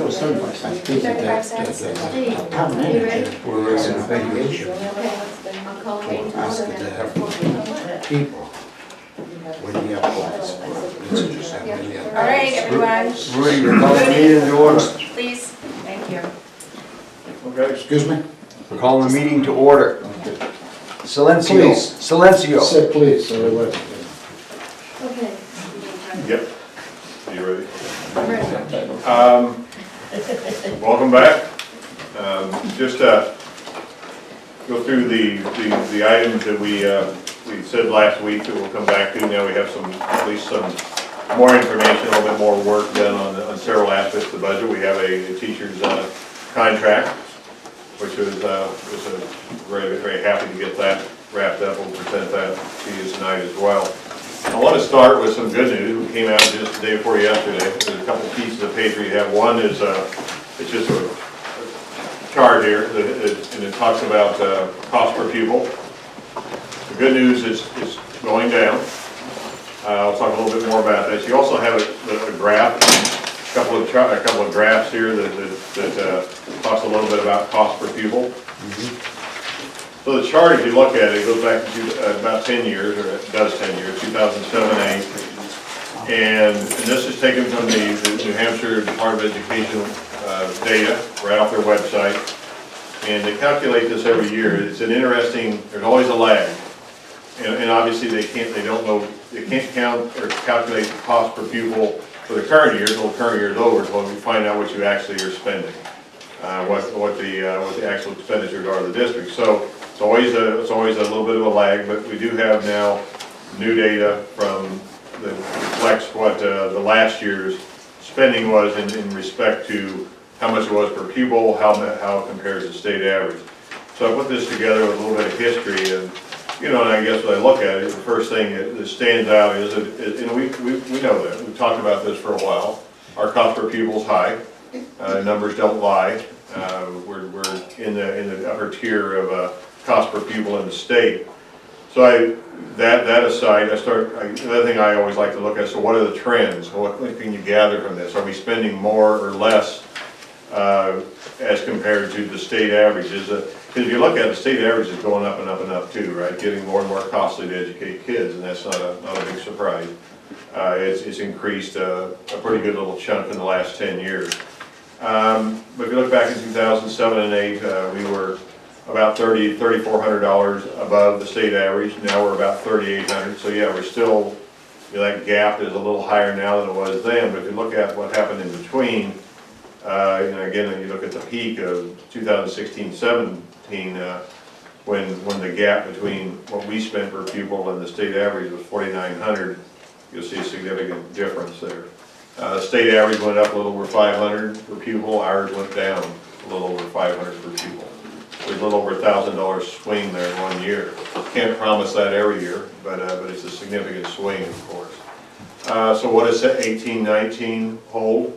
for 75 cents piece, the town manager was an evaluation. I'll call a meeting to Ask order it to then. have people when you apply. All right, everyone, Rudy, we're calling the meeting to order. please. Thank you. Okay. Excuse me? We're calling the meeting to order. Silencio. Please. Silencio. Say please, so we will. Okay. Yep. Are you ready? I'm ready. Welcome back. Just go through the items that we said last week that we'll come back to. Now we have at least some more information, a little bit more work done on several aspects of the budget. We have a teacher's contract, which was very, very happy to get that wrapped up. We'll present that to you tonight as well. I want to start with some good news. We came out just the day before yesterday. There's a couple pieces of paper you have. One is it's just a chart here, and it talks about cost per pupil. The good news is it's going down. I'll talk a little bit more about that. You also have a graph, a couple of graphs here that talks a little bit about cost per pupil. So the chart, if you look at it, it goes back to about 10 years, or it does 10 years, 2007-8. And this is taken from the New Hampshire Department of Education data, right off their website. And they calculate this every year. It's an interesting, there's always a lag. And obviously they can't count or calculate the cost per pupil for the current year until the current year is over, so we find out what you actually are spending, what the actual expenditures are of the district. So it's always a little bit of a lag, but we do have now new data that reflects what the last year's spending was in respect to how much it was per pupil, how it compares to state average. So I put this together with a little bit of history, and and I guess when I look at it, the first thing that stands out is that, we know that. We've talked about this for a while. Our cost per pupil is high. Numbers don't lie. We're in the upper tier of cost per pupil in the state. So that aside, another thing I always like to look at, so what are the trends? What can you gather from this? Are we spending more or less as compared to the state averages? Because if you look at it, the state average is going up and up and up too, right? Getting more and more costly to educate kids, and that's not a big surprise. It's increased a pretty good little chunk in the last 10 years. But if you look back in 2007 and 8, we were about $3,400 above the state average. Now we're about $3,800. So yeah, we're still, that gap is a little higher now than it was then. But if you look at what happened in between, again, when you look at the peak of 2016-17, when the gap between what we spent per pupil and the state average was $4,900, you'll see a significant difference there. State average went up a little over $500 per pupil. Ours went down a little over $500 per pupil. There's a little over $1,000 swing there in 1 year. Can't promise that every year, but it's a significant swing, of course. So what does 18-19 hold?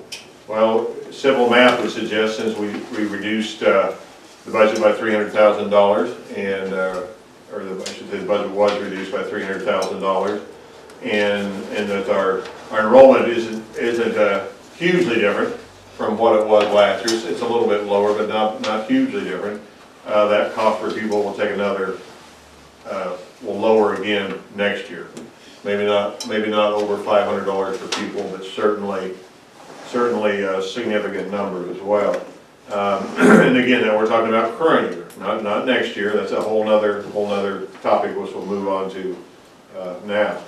Well, simple math would suggest, since we reduced the budget by $300,000, and I should say the budget was reduced by $300,000, and that our enrollment isn't hugely different from what it was last year. It's a little bit lower, but not hugely different. That cost per pupil will take another, will lower again next year. Maybe not over $500 per pupil, but certainly significant numbers as well. And again, now we're talking about current year, not next year. That's a whole nother topic, which we'll move on to now.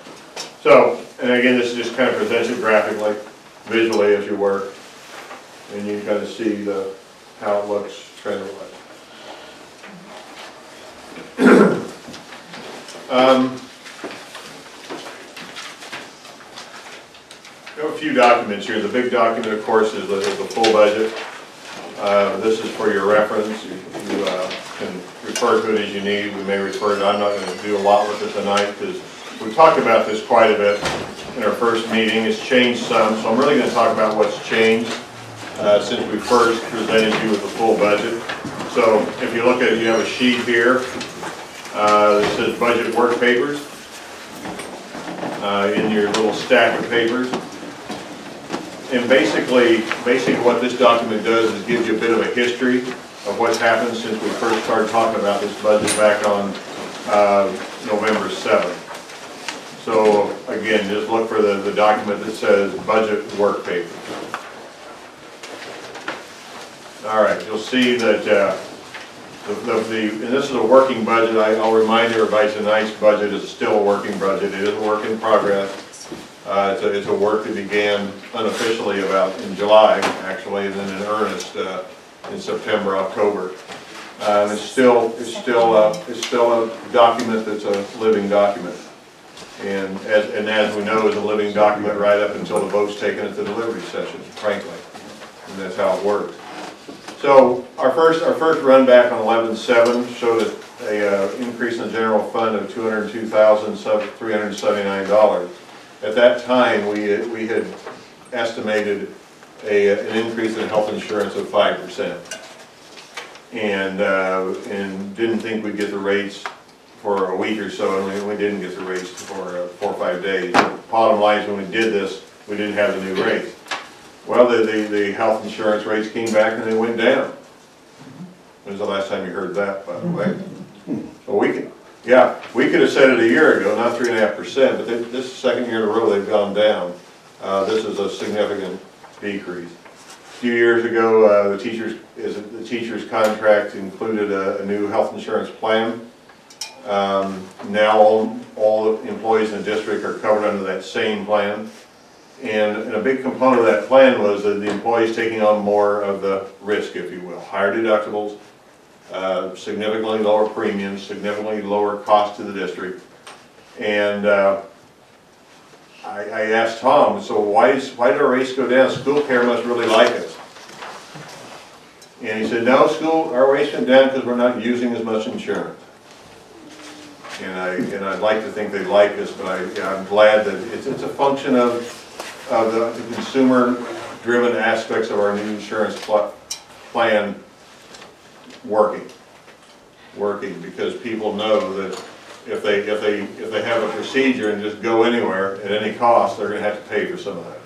So, and again, this just kind of presents it graphically, visually as you work, and you kind of see how it looks trend-wise. We have a few documents here. The big document, of course, is the full budget. This is for your reference. You can refer to it as you need. We may refer to it. I'm not going to do a lot with it tonight because we talked about this quite a bit in our first meeting. It's changed some, so I'm really going to talk about what's changed since we first presented you with the full budget. So if you look at it, you have a sheet here that says budget work papers in your little stack of papers. And basically what this document does is gives you a bit of a history of what's happened since we first started talking about this budget back on November 7th. So again, just look for the document that says budget work paper. All right, you'll see that and this is a working budget. I'll remind everybody tonight's budget is still a working budget. It is a work in progress. It's a work that began unofficially about in July, actually, and then in earnest in September, October. It's still a document that's a living document, and as we know, is a living document right up until the vote's taken at the delivery session, frankly, and that's how it works. So our first run back on 11/7 showed a increase in the general fund of $202,379. At that time, we had estimated an increase in health insurance of 5%, and didn't think we'd get the rates for a week or so, and we didn't get the rates for 4 or 5 days. Bottom line is, when we did this, we didn't have the new rates. Well, the health insurance rates came back and they went down. When was the last time you heard that, by the way? Well, we could have said it a year ago, not 3.5%, but this is the second year in a row they've gone down. This is a significant decrease. A few years ago, the teacher's contract included a new health insurance plan. Now all the employees in the district are covered under that same plan. And a big component of that plan was that the employees taking on more of the risk, if you will. Higher deductibles, significantly lower premiums, significantly lower cost to the district. And I asked Tom, so why did our rates go down? School care must really like us. And he said, no, our rates went down because we're not using as much insurance. And I'd like to think they like us, but I'm glad that it's a function of the consumer-driven aspects of our new insurance plan working, because people know that if they have a procedure and just go anywhere at any cost, they're going to have to pay for some of that.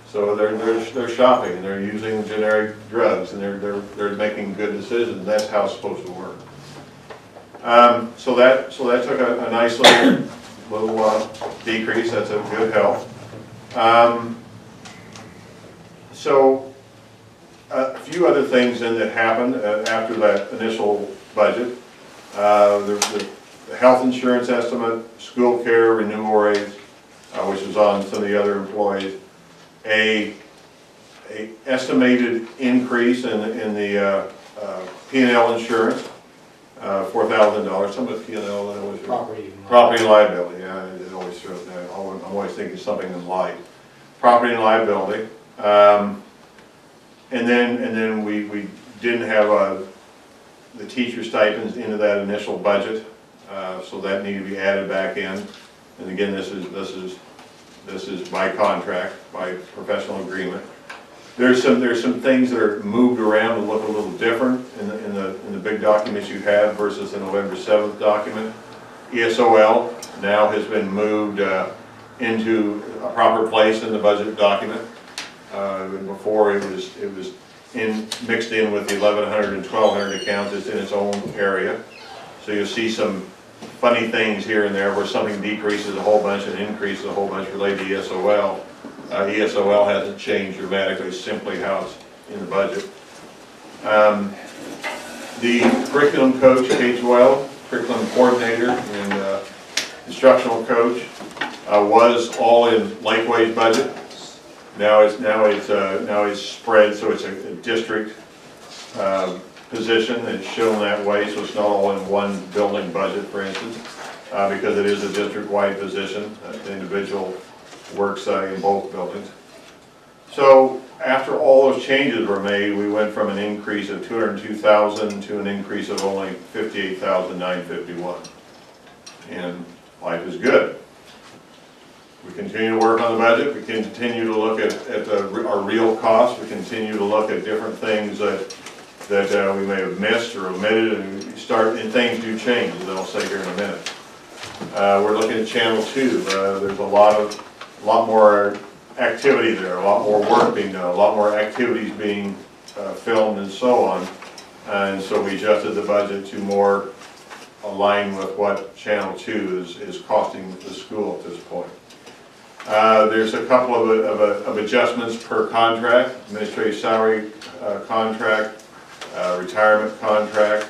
So they're shopping and they're using generic drugs and they're making good decisions. That's how it's supposed to work. So that took a nice little decrease. That's a good help. So a few other things then that happened after that initial budget. The health insurance estimate, school care renewal rates, which was on some of the other employees, a estimated increase in the P&L insurance, $4,000. Some of the P&L that was property and liability. Yeah, it always throws that. I'm always thinking something in light. Property and liability, and then we didn't have the teacher stipends into that initial budget, so that needed to be added back in. And again, this is by contract, by professional agreement. There's some things that are moved around and look a little different in the big documents you have versus the November 7th document. ESOL now has been moved into a proper place in the budget document. Before it was mixed in with the 1,100 and 1,200 accounts. It's in its own area. So you'll see some funny things here and there where something decreases a whole bunch and increases a whole bunch related to ESOL. ESOL hasn't changed dramatically, simply how it's in the budget. The curriculum coach, K-12, curriculum coordinator, and instructional coach was all in Lakeway's budget. Now it's spread, so it's a district position. It's shown that way, so it's not all in one building budget, for instance, because it is a district-wide position. The individual works in both buildings. So after all those changes were made, we went from an increase of $202,000 to an increase of only $58,951, and life is good. We continue to work on the budget. We continue to look at our real costs. We continue to look at different things that we may have missed or omitted, and things do change, as I'll say here in a minute. We're looking at Channel 2. There's a lot more activity there, a lot more work being done, a lot more activities being filmed and so on. And so we adjusted the budget to more align with what Channel 2 is costing the school at this point. There's a couple of adjustments per contract, administrative salary contract, retirement contract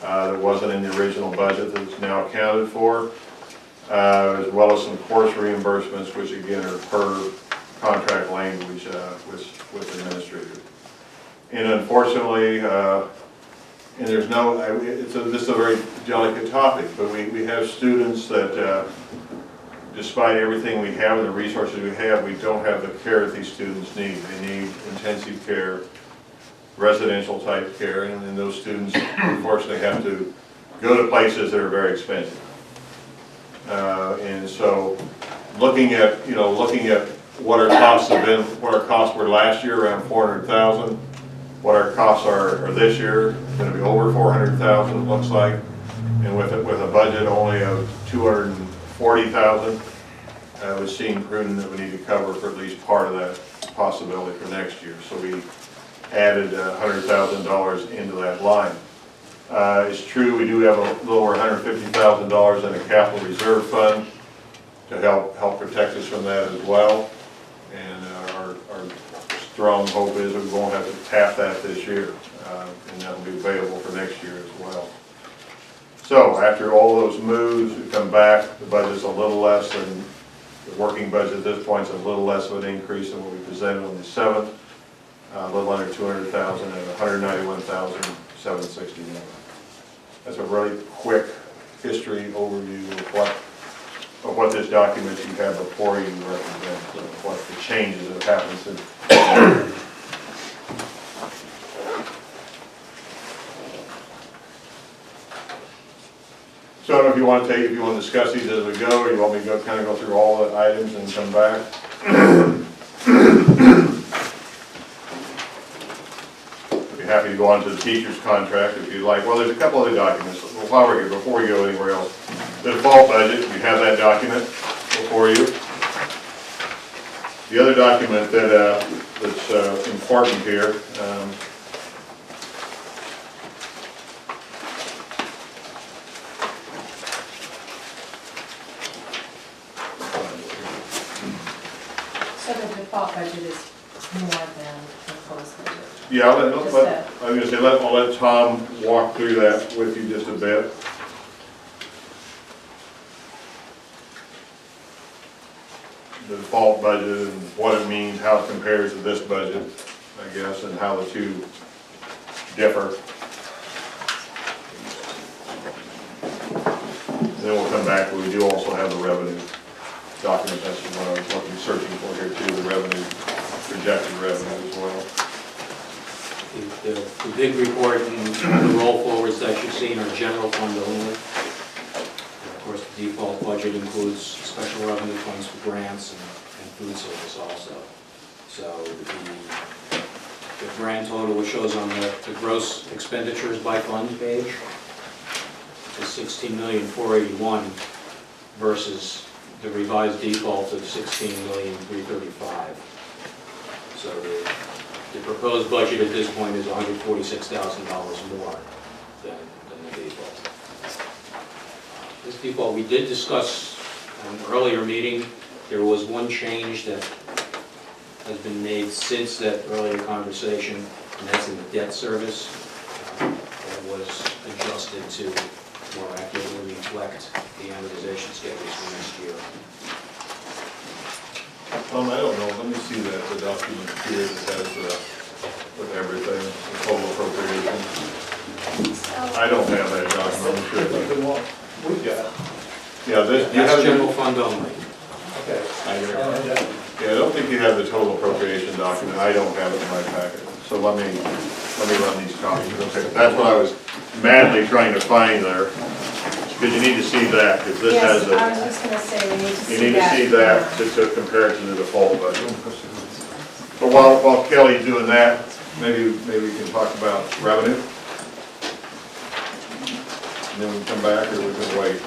that wasn't in the original budget that's now accounted for, as well as some course reimbursements, which again are per contract language with administrators. And unfortunately, and there's no, this is a very delicate topic, but we have students that, despite everything we have and the resources we have, we don't have the care that these students need. They need intensive care, residential type care, and those students unfortunately have to go to places that are very expensive. And so, looking at what our costs have been, what our costs were last year, around $400,000. What our costs are this year, going to be over $400,000, it looks like, and with a budget only of $240,000, it was seen prudent that we need to cover for at least part of that possibility for next year. So we added $100,000 into that line. It's true we do have a little over $150,000 in a capital reserve fund to help protect us from that as well. And our strong hope is that we won't have to tap that this year, and that will be available for next year as well. So after all those moves, we come back, the budget's a little less than, the working budget at this point is a little less of an increase than what we presented on the 7th, a little under $200,000 and $191,761. That's a really quick history overview of what this document you have before you represents, what the changes that have happened since. So I don't know if you want to discuss these as we go, or you want me to kind of go through all the items and come back. I'd be happy to go on to the teacher's contract if you'd like. Well, there's a couple other documents while we're here, before we go anywhere else. The default budget, you have that document before you. The other document that's important here, So the default budget is more than the proposed budget? yeah, I'll let Tom walk through that with you just a bit. The default budget and what it means, how it compares to this budget, I guess, and how the two differ. Then we'll come back, but we do also have the revenue document. That's what I was searching for here too, the revenue, projected revenue as well. The big report and the roll forwards that you've seen are general fund only. Of course, the default budget includes special revenue funds for grants and food service also. So the grand total, which shows on the gross expenditures by fund page, is $16,481,000 versus the revised default of $16,335,000. So the proposed budget at this point is $146,000 more than the default. This default we did discuss in an earlier meeting. There was one change that has been made since that earlier conversation, and that's in the debt service. That was adjusted to more accurately reflect the amortization schedules for next year. I don't know, let me see the document here that has with everything, the total appropriation. I don't have that document, I'm sure. We got. Yeah, That's general fund only. Okay. Yeah, I don't think you have the total appropriation document. I don't have it in my packet. So let me run these copies. Okay, that's what I was madly trying to find there. Because you need to see that, because this has Yes, I was just going to say, we need to see that. you need to see that to compare it to the default budget. But while Kelly's doing that, maybe we can talk about revenue. And then we can come back, or we can wait.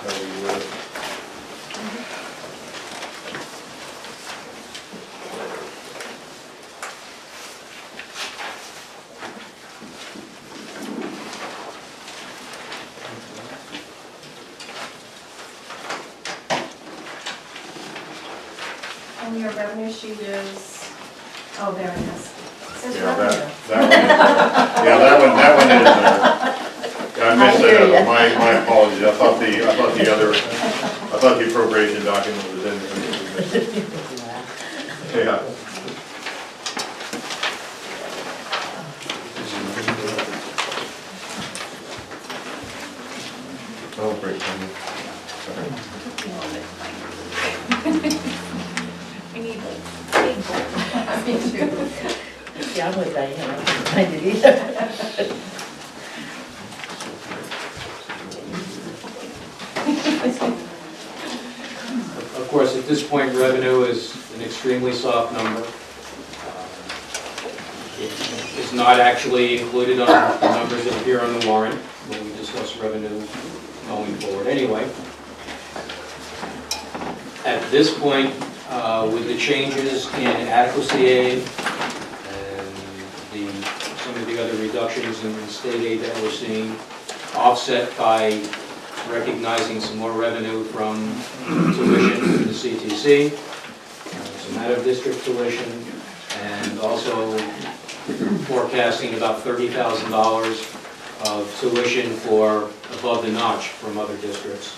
And your revenue sheet is, oh, there it is. It says Yeah, revenue. that one is there. Yeah, I missed that, my apologies, I thought the appropriation document was in there. Yeah. Oh, great. I need a big bowl. Me too. Yeah, I'm with Diane, I can't find it either. Of course, at this point, revenue is an extremely soft number. It is not actually included on the numbers that appear on the warrant when we discuss revenue going forward anyway. At this point, with the changes in adequacy aid and some of the other reductions in state aid that we're seeing, offset by recognizing some more revenue from tuition to the CTC, some out-of-district tuition, and also forecasting about $30,000 of tuition for above the notch from other districts.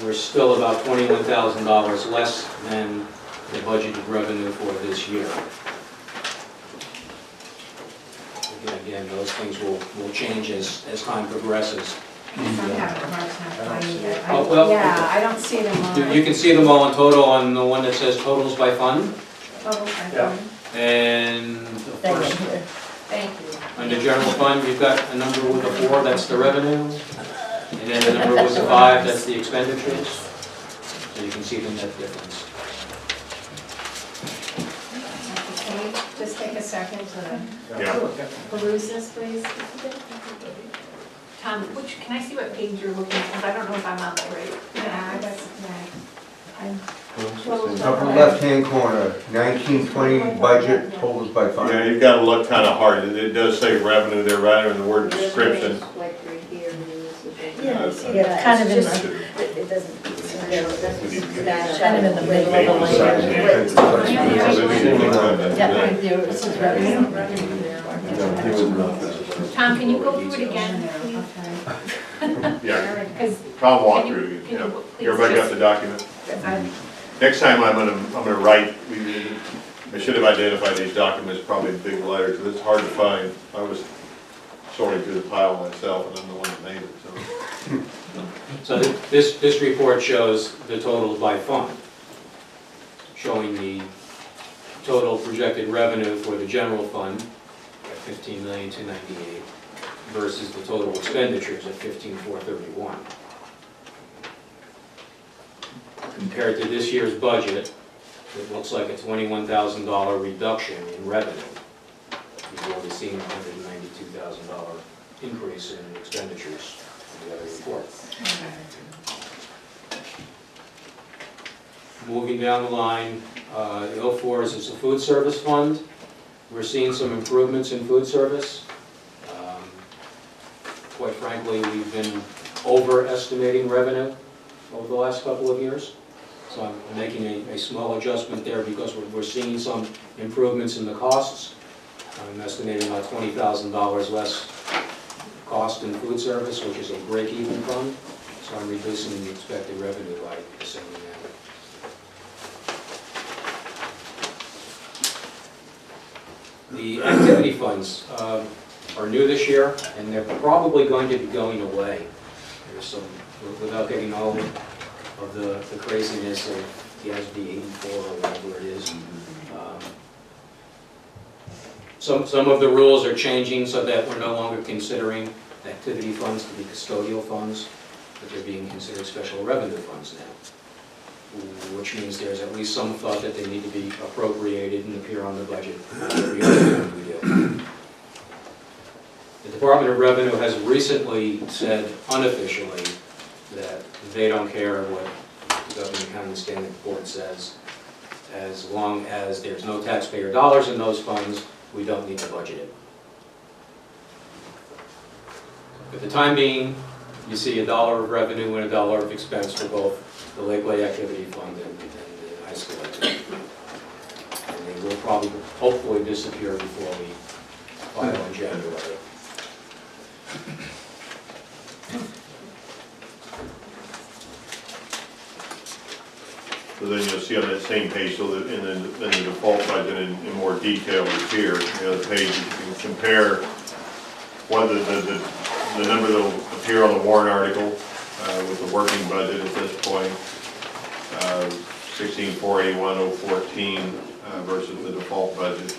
We're still about $21,000 less than the budgeted revenue for this year. Again, those things will change as time progresses. I'm having a hard time finding it. Oh, well, Yeah, I don't see them all. You can see them all in total on the one that says totals by fund, Oh, okay. Yeah. and the Thank first, you. Thank you. under general fund, you've got a number with a 4, that's the revenue, and then a number with a 5, that's the expenditures. So you can see the net difference. Can you just take a second to Yeah. peruse this, please? Tom, can I see what page you're looking at? Because I don't know if I'm on the right. Yeah, I got it. Upper left-hand corner, 1920 budget, totals by Yeah, fund. you've got to look kind of hard. It does say revenue there, right in the word description. Like right here, and this is right Yeah, here. I see that. Kind of in the, it doesn't, kind of in the middle of the line. Yeah, right there, it says revenue. Tom, can you go through it again, please? Yeah, Because Tom walked Can you- through, can yeah. you please Everybody got just- the document? I- Next time I'm gonna write, I should have identified these documents probably in big letters, because it's hard to find. I was sorting through the pile myself, and I'm the one that made it, so. So this report shows the totals by fund, showing the total projected revenue for the general fund at $15,298,000 versus the total expenditures at $15,431,000. Compared to this year's budget, it looks like a $21,000 reduction in revenue. You've already seen a $192,000 increase in expenditures in the other report. Moving down the line, the 04 is the food service fund. We're seeing some improvements in food service. Quite frankly, we've been overestimating revenue over the last couple of years. So I'm making a small adjustment there because we're seeing some improvements in the costs. I'm estimating about $20,000 less cost in food service, which is a break-even fund. So I'm reducing the expected revenue by the same amount. The activity funds are new this year, and they're probably going to be going away. There's some, without getting all of the craziness of the SB 84 or whatever it is. Some of the rules are changing so that we're no longer considering activity funds to be custodial funds, but they're being considered special revenue funds now, which means there's at least some thought that they need to be appropriated and appear on the budget every other time we do. The Department of Revenue has recently said unofficially that they don't care what the Government Accounting Standards Board says. As long as there's no taxpayer dollars in those funds, we don't need to budget it. For the time being, you see $1 of revenue and $1 of expense for both the Lakeway Activity Fund and the high school activity probably, hopefully disappear before we file in January. So then you'll see on that same page, so that in the default budget in more detail is here. The other page, you can compare what the number that will appear on the warrant article with the working budget at this point. 16,481,014 versus the default budget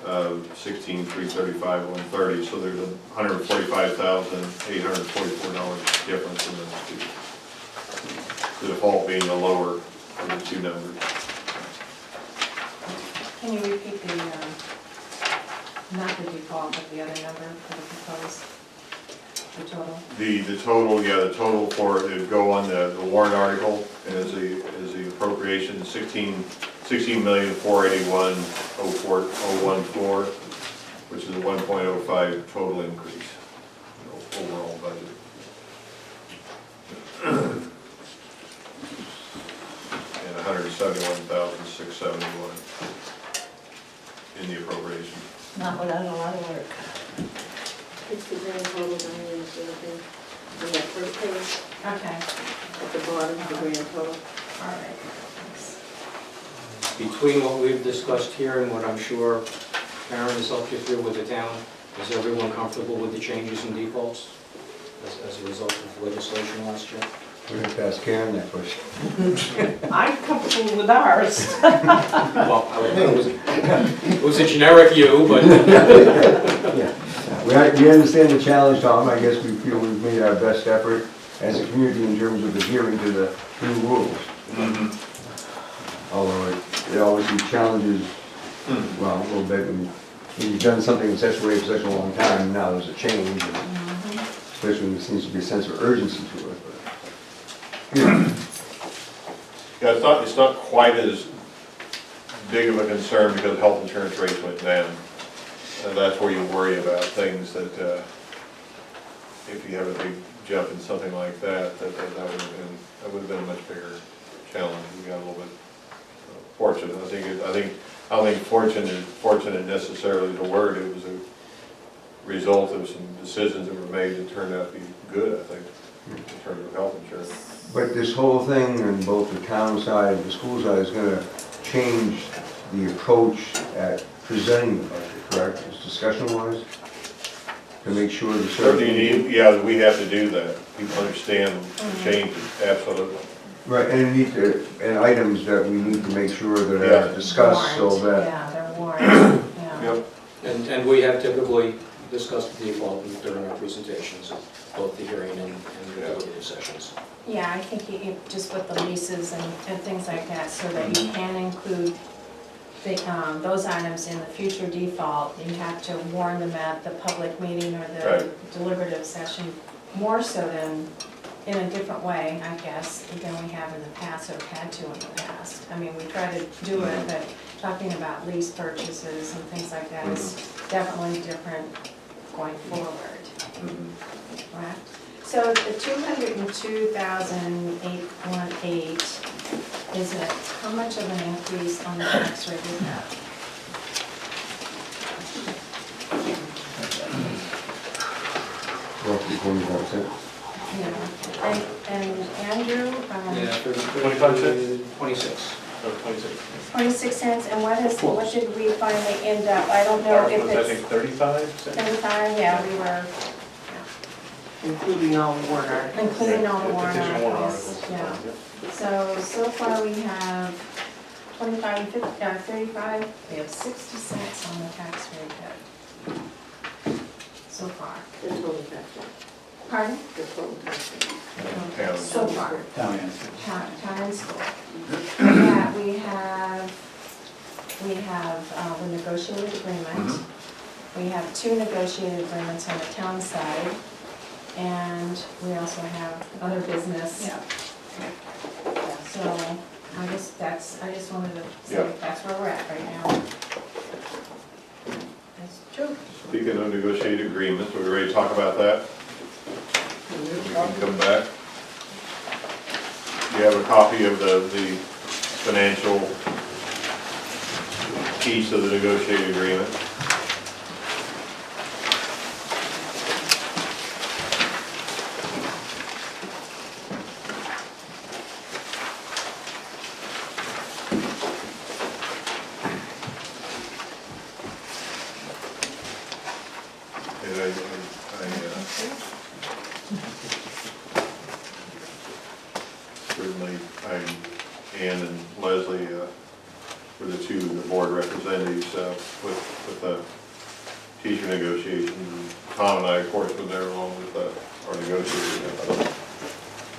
of 16,335,130. So there's a $145,844 difference in those two. The default being the lower of the two numbers. Can you repeat the, not the default, but the other number for the proposed, the total? The total, yeah, the total for it would go on the warrant article as the appropriation, 16,481,014, which is a 1.05 total increase overall budget. And 171,671 in the appropriation. Not without a lot of work. It's the grand total, Diane, is the thing, on that first page, Okay, at the bottom, the grand total. all right, thanks. Between what we've discussed here and what I'm sure Karen has helped you through with the town, is everyone comfortable with the changes in defaults as a result of legislation last year? We're going to ask Karen that question. I'm comfortable with ours. Well, it was a generic you, but Yeah. We understand the challenge, Tom. I guess we feel we've made our best effort as a community in terms of adhering to the new rules. Although it obviously challenges, well, a little bit, when you've done something in such a way for such a long time, now there's a change, and especially when there seems to be a sense of urgency to it. But, yeah. Yeah, it's not quite as big of a concern because health insurance rates went down. And that's where you worry about things that, if you have a big jump in something like that, that would have been a much bigger challenge. We got a little bit fortunate. I don't think fortunate necessarily the word. It was a result of some decisions that were made that turned out to be good, I think, in terms of health insurance. But this whole thing, on both the town side and the school side, is going to change the approach at presenting the budget, correct? Just discussion-wise, to make sure the Certainly, yeah, we have to do that. People understand the changes, absolutely. Right, and and items that we need to make sure that are discussed so Warrant, that. yeah, they're warrant, yeah. Yep. and we have typically discussed the default during our presentations of both the hearing and the deliberative sessions. Yeah, I think you just with the leases and things like that, so that you can include those items in the future default. You have to warn them at the public meeting or the deliberative session, more so than in a different way, I guess, than we have in the past, or had to in the past. I mean, we try to do it, but talking about lease purchases and things like that is definitely different going forward. Right? So the 202,818 is it? How much of an increase on the tax rate is that? Roughly 25%. Yeah. And Andrew? 25 cents? 26. 26 cents, and what did we finally end up? I don't know if I think it's 35 cents. 35, yeah, we were, Including all the warrant articles. including all the warrant Petition warrant articles. articles. Yeah. So far we have 25 and 50, 35, we have 60 cents on the tax rate hit. So far. The total tax rate, Pardon? the total tax rate. Town. So far. Town answer. Town and school. Yeah, we have the negotiated agreement. We have 2 negotiated agreements on the town side, and we also have other business. Yeah. So I just wanted to say Yeah. that's where we're at right now. That's true. Speaking of negotiated agreements, are we ready to talk about that? We can come back. You have a copy of the financial piece of the negotiated agreement. And certainly, Ann and Leslie were the two of the board representatives with the teacher negotiations. Tom and I, of course, were there along with our negotiators.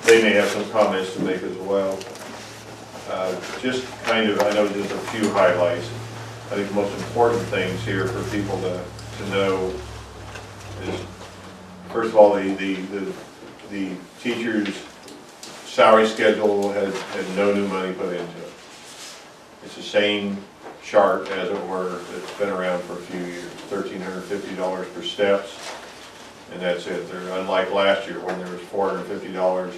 They may have some comments to make as well. Just kind of, I know just a few highlights. I think the most important things here for people to know is, first of all, the teacher's salary schedule had no new money put into it. It's the same chart, as it were, that's been around for a few years, $1,350 for steps, and that's it. They're unlike last year when there was $450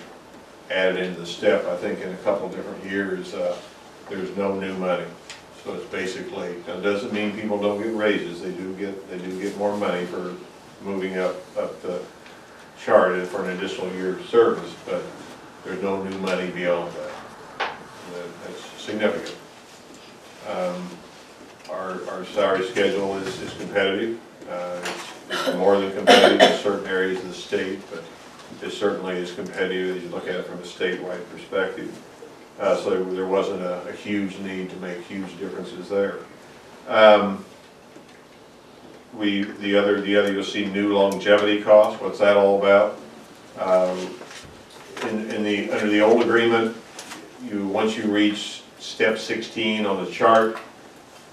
added into the step. I think in a couple of different years, there's no new money. So it's basically, it doesn't mean people don't get raises. They do get more money for moving up the chart for an additional year of service, but there's no new money beyond that. That's significant. Our salary schedule is competitive. It's more than competitive in certain areas of the state, but it certainly is competitive as you look at it from a statewide perspective. So there wasn't a huge need to make huge differences there. The other you'll see new longevity costs. What's that all about? Under the old agreement, once you reach step 16 on the chart,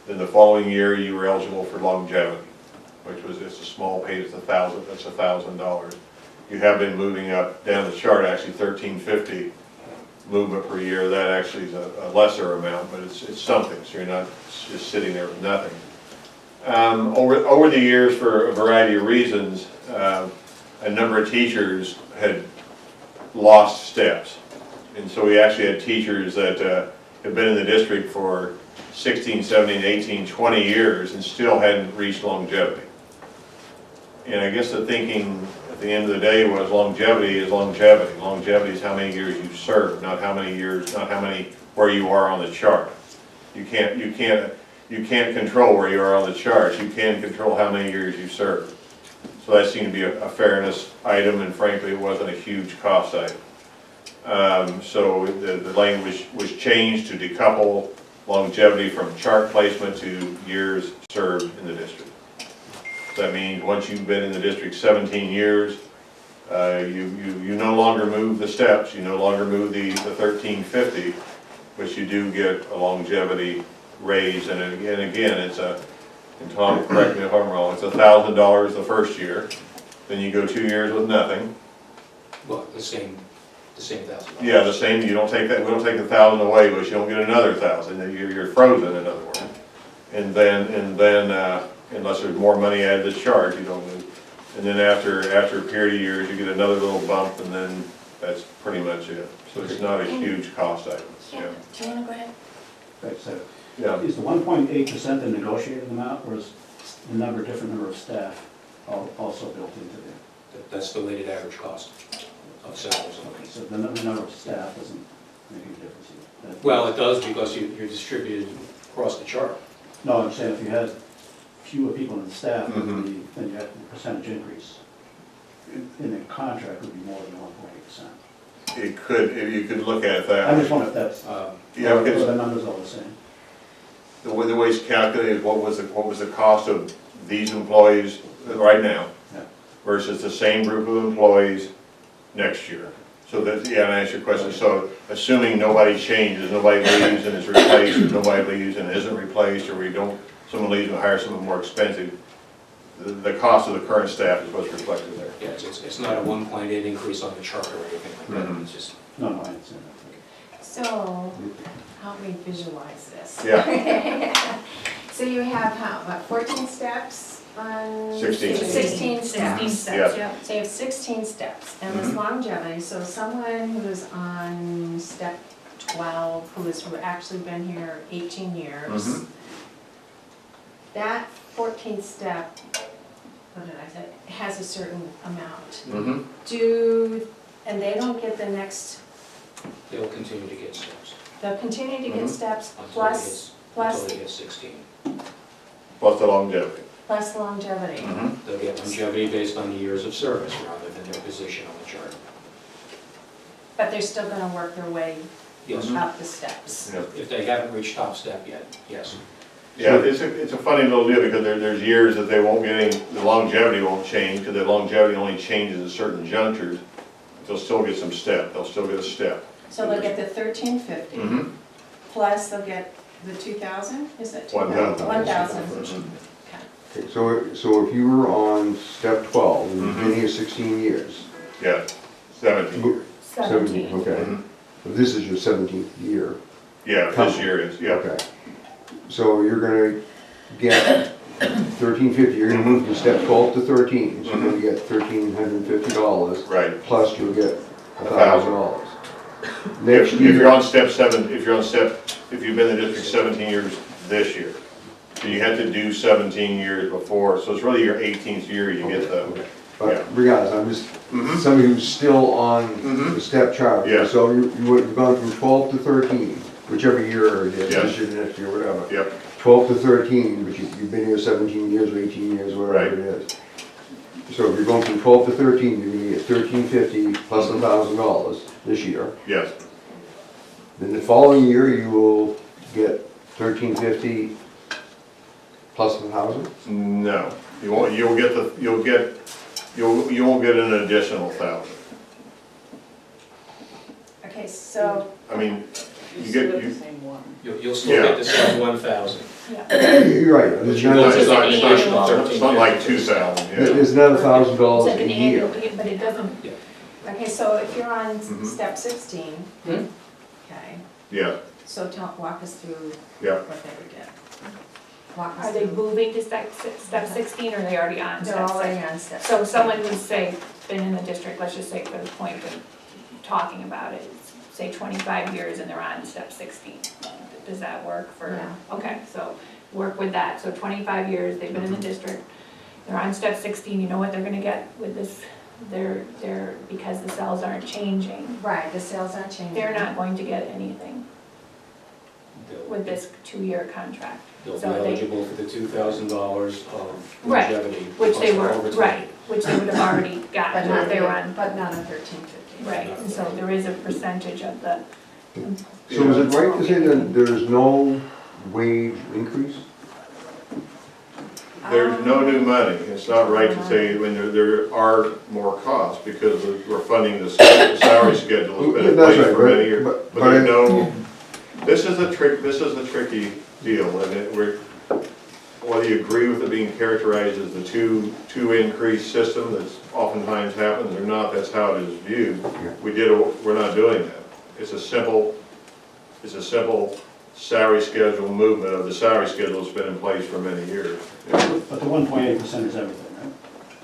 then the following year you were eligible for longevity, which was just a small pay. It's $1,000. That's $1,000. You have been moving up down the chart, actually $1,350 movement per year. That actually is a lesser amount, but it's something. So you're not just sitting there with nothing. Over the years, for a variety of reasons, a number of teachers had lost steps. And so we actually had teachers that have been in the district for 16, 17, 18, 20 years and still hadn't reached longevity. And I guess the thinking at the end of the day was longevity is longevity. Longevity is how many years you've served, not how many years, where you are on the chart. You can't control where you are on the chart. You can control how many years you served. So that seemed to be a fairness item, and frankly, it wasn't a huge cost item. So the language was changed to decouple longevity from chart placement to years served in the district. So that means once you've been in the district 17 years, you no longer move the steps, you no longer move the 1350, but you do get a longevity raise. And again, it's and Tom, correct me if I'm wrong, it's $1,000 the first year, then you go 2 years with nothing. Well, the same $1,000. Yeah, the same. You don't take that. We don't take the $1,000 away, but you don't get another $1,000. You're frozen, in other words. And then unless there's more money added to the charge, you don't move. And then after a period of years, you get another little bump, and then that's pretty much it. So it's not a huge cost item. Yeah. Joanna, go ahead. Right, so Yeah. is the 1.8% the negotiated amount, or is the different number of staff also built into there? That's the weighted average cost of salaries. Okay, so the number of staff doesn't make any difference either? Well, it does because you're distributed across the chart. No, I'm saying if you had fewer people in the staff, then you had the percentage increase in the contract would be more than 1.8%. It could. You could look at it that I way. just wonder if that's, Yeah, or because the numbers all the same. the way it's calculated, what was the cost of these employees right now Yeah. versus the same group of employees next year. So that, yeah, and I answer your question. So assuming nobody changes, nobody leaves and is replaced, or nobody leaves and isn't replaced, or someone leaves and hires someone more expensive, the cost of the current staff is what's reflected there. Yeah, it's not a 1.8 increase on the chart or anything like that. It's just. No, I understand that. So, help me visualize this. Yeah. So you have what, 14 steps on? 16. 16 steps. 16 steps, yeah. So you have 16 steps, and this longevity, so someone who's on step 12, who has actually been here 18 years, that 14th step, what did I say, has a certain amount. And they don't get the next, They'll continue to get steps they'll continue to get steps until it plus, gets, plus, until it gets 16. Plus the longevity. plus longevity. They'll get longevity based on the years of service rather than their position on the chart. But they're still gonna work their way Yes, up the steps. Yeah. if they haven't reached top step yet, yes. Yeah, it's a funny little deal because there's years that they won't get any, the longevity won't change, because the longevity only changes at certain junctures. They'll still get some step, they'll still get a step. So they'll get the 1350, plus they'll get the 2,000, is that 1,000. 1,000. Okay, so if you were on step 12, and you've been here 16 years. Yeah, 17. 17. Okay. Mhm. So this is your 17th year. Yeah, this year is, yeah. Okay. So you're gonna get 1350, you're gonna move from step 12 to 13, so you're gonna get $1,350, Right. plus you'll get $1,000. Next If you're year, on step 7, if you've been in the district 17 years this year, so you had to do 17 years before, so it's really your 18th year you get the, yeah. but regardless, I'm just, Mhm. somebody who's still on Mhm. the step chart. Yeah. So you've gone from 12 to 13, whichever year it is, Yeah. this year, next year, whatever. Yep, 12 to 13, but you've been here 17 years or 18 years, whatever Right. it is. So if you're going from 12 to 13, you're gonna get $1,350 plus $1,000 this year. yes, Then the following year, you will get $1,350 plus 1,000? no, you won't get an additional 1,000. Okay, so, I mean, you get, you, You'll still get the same 1,000. yeah, You're right, there's it's not, not, It's like it's an not, annual. it's not like 2,000, yeah. there's not It's $1,000 like a an year. annual, but it doesn't, okay, so if you're on Mhm. step 16, Hmm? okay, Yeah, so walk us through yeah. what they would get. Walk us are they through. moving to step 16 or are they already on They're step already 16? on step. So someone who's, say, been in the district, let's just say for the point of talking about it, say 25 years and they're on step 16. Does that work for? Yeah. Okay, so work with that. So 25 years, they've been in the district, they're on step 16, you know what they're gonna get with this? They're, because the cells aren't changing, Right, the sales aren't changing. they're not going to get anything They'll- with this 2-year contract. They'll be So they- eligible for the $2,000 of Right, longevity. Which plus they the were, overtime. right, which they would have already But gotten not, if they were on. but not a 1350. Right, and so there is a percentage of the, So is it right to say that there's no wage increase? There's no new money. It's not right to say when there are more costs because we're funding the salary schedule has been in Yeah, that's place right, for many years. but- But there's no, this is the tricky deal, and whether you agree with it being characterized as the two increase system that's oftentimes happens or not, that's how it is viewed. We're not doing that. It's a simple salary schedule movement of the salary schedule that's been in place for many years. But the 1.8% is everything, right?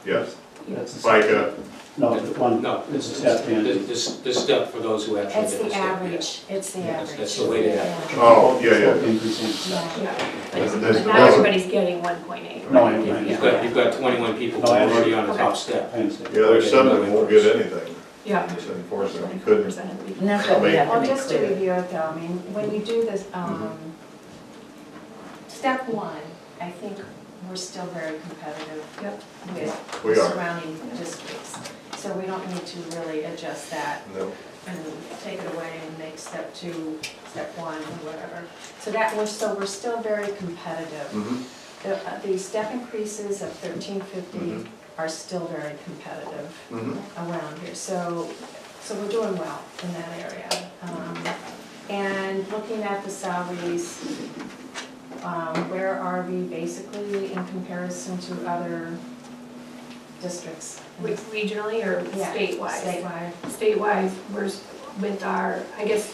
Yes, That's the FICA, No, the one, No, it's a step in. this step for those who actually It's get the the step, average, yes. it's the Yes, average. that's the way to have it. oh, yeah, yeah. Increasing. Yeah. yeah, That's- but not everybody's getting 1.8. No, I right? understand. You've got 21 people who No, I are already on the Okay. top step. I understand. Yeah, there's some that won't get anything. Yeah. Just unfortunately, we couldn't. 1% of the people. And that's what we have to Well, make just to clear. review it though, I mean, when we do this, step 1, I think we're still very competitive Yep. with We the are. surrounding districts. So we don't need to really adjust that No. and take it away and make step 2, step 1, or whatever. So we're still very competitive. Mhm. The step increases of 1350 Mhm. are still very competitive Mhm. around here. So we're doing well in that area. And looking at the salaries, where are we basically in comparison to other districts? Regionally or Yeah, statewide? Statewide. Statewide, we're with our, I guess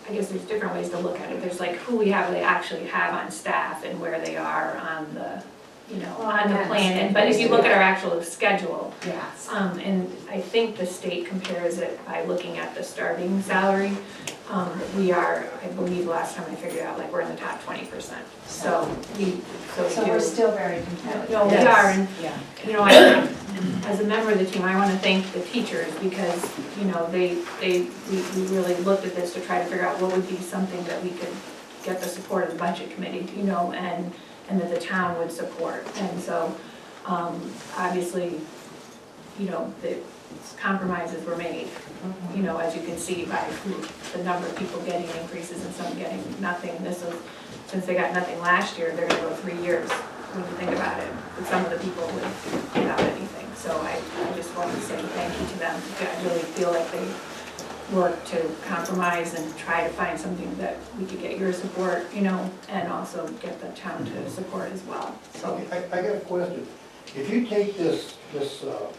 there's different ways to look at it. There's like who we actually have on staff and where they are on the you know, Well, on the that's- plan, but if you look at our actual schedule, Yes. and I think the state compares it by looking at the starting salary. We are, I believe last time I figured out, like, we're in the top 20%. So we So do. we're still very competitive. No, we are, and, Yeah. you know, as a member of the team, I wanna thank the teachers because, you know, we really looked at this to try to figure out what would be something that we could get the support of the budget committee, you know, and that the town would support. And so, obviously, you know, the compromises were made, you know, as you can see by the number of people getting increases and some getting nothing. This is, since they got nothing last year, they're gonna go 3 years when you think about it. But some of the people would without anything. So I just want to say thank you to them. I really feel like they worked to compromise and try to find something that we could get your support, you know, and also get the town to support as well. So, I got a question. If you take this fiscal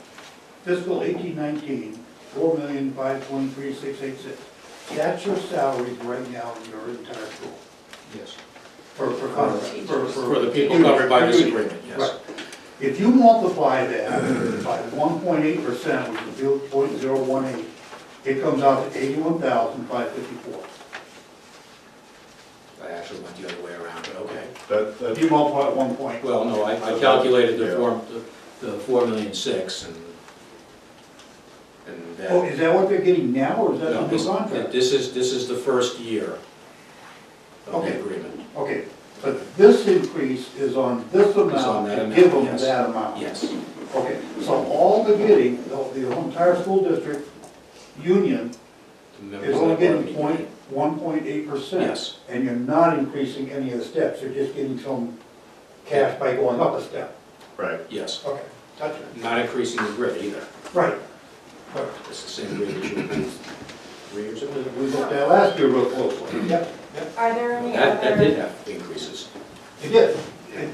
18-19, 4,523,686, that's your salaries right now in your entire school? Yes. For For the people covered by this agreement, yes. Right. If you multiply that by 1.8%, which is 0.018, it comes out to 81,554. I actually went the other way around, but okay. If you multiply 1 point. Well, no, I calculated Yeah. the 4,006,000 and that. Oh, is that what they're getting now, or is that No, the new contract? this is the first year of Okay. the agreement. Okay, but this increase is on this on amount that to amount, give them yes. that amount? Yes, Okay, so all they're getting, the entire school district union the members is of only the getting bargaining unit. 1.8%. Yes, And you're not increasing any of the steps, you're just getting some cash by going up a step. Right. yes. Okay, gotcha. Not increasing the grid either. Right. Right. It's the same grid that you approved 3 years ago. We looked at last year real closely. Yep, Are there any That other? did have increases, it did,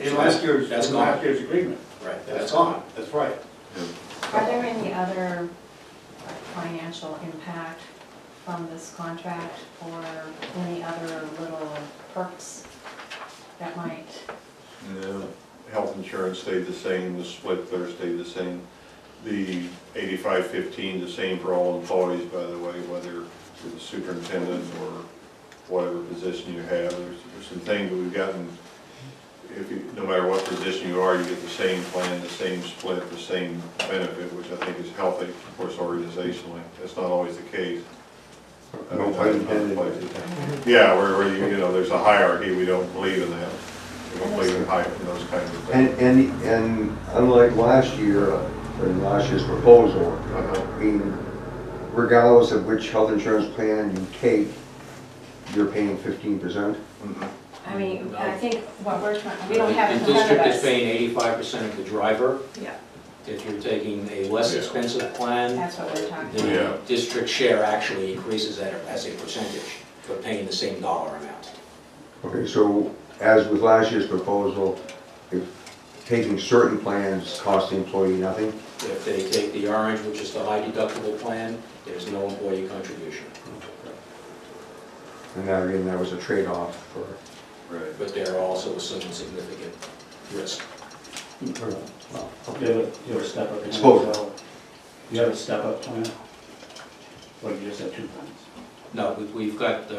in last year's, That's in gone. last year's agreement. right? That's gone, that's right. Are there any other financial impact from this contract or any other little perks that might? No, health insurance stayed the same, the split there stayed the same. The 85-15, the same for all employees, by the way, whether you're the superintendent or whatever position you have. There's some things that we've gotten, no matter what position you are, you get the same plan, the same split, the same benefit, which I think is healthy, of course, organizationally. That's not always the case. No pun intended. Yeah, where you know, there's a hierarchy, we don't believe in that. We don't believe in those kinds of things. And unlike last year, or last year's proposal, I mean, regardless of which health insurance plan you take, you're paying 15%? I mean, No. I think what we're trying, we don't have it in The front of district is us. paying 85% of the driver. yeah. If you're taking a less Yeah. expensive plan, That's what we're talking the Yeah. district share actually increases as a percentage, but paying the same dollar amount. Okay, so as with last year's proposal, if taking certain plans cost the employee nothing? If they take the orange, which is the high deductible plan, there's no employee contribution. And that, again, that was a trade-off for, Right. But there are also some significant risk. Well, You have a step-up plan? Exposure. So you have a step-up plan? Or you just have 2 plans? No, we've got,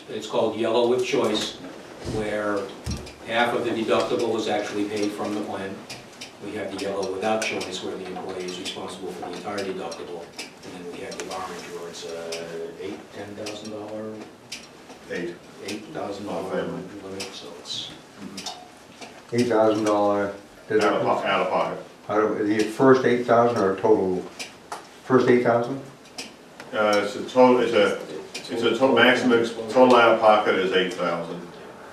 it's called Yellow with Choice, where half of the deductible is actually paid from the plan. We have the Yellow Without Choice, where the employee is responsible for the entire deductible. And then we have the orange, where it's $10,000, $8,000 limit, so it's. $8,000. Out of pocket. Out of the first 8,000 or total, first 8,000? It's a total maximum, total out of pocket is 8,000.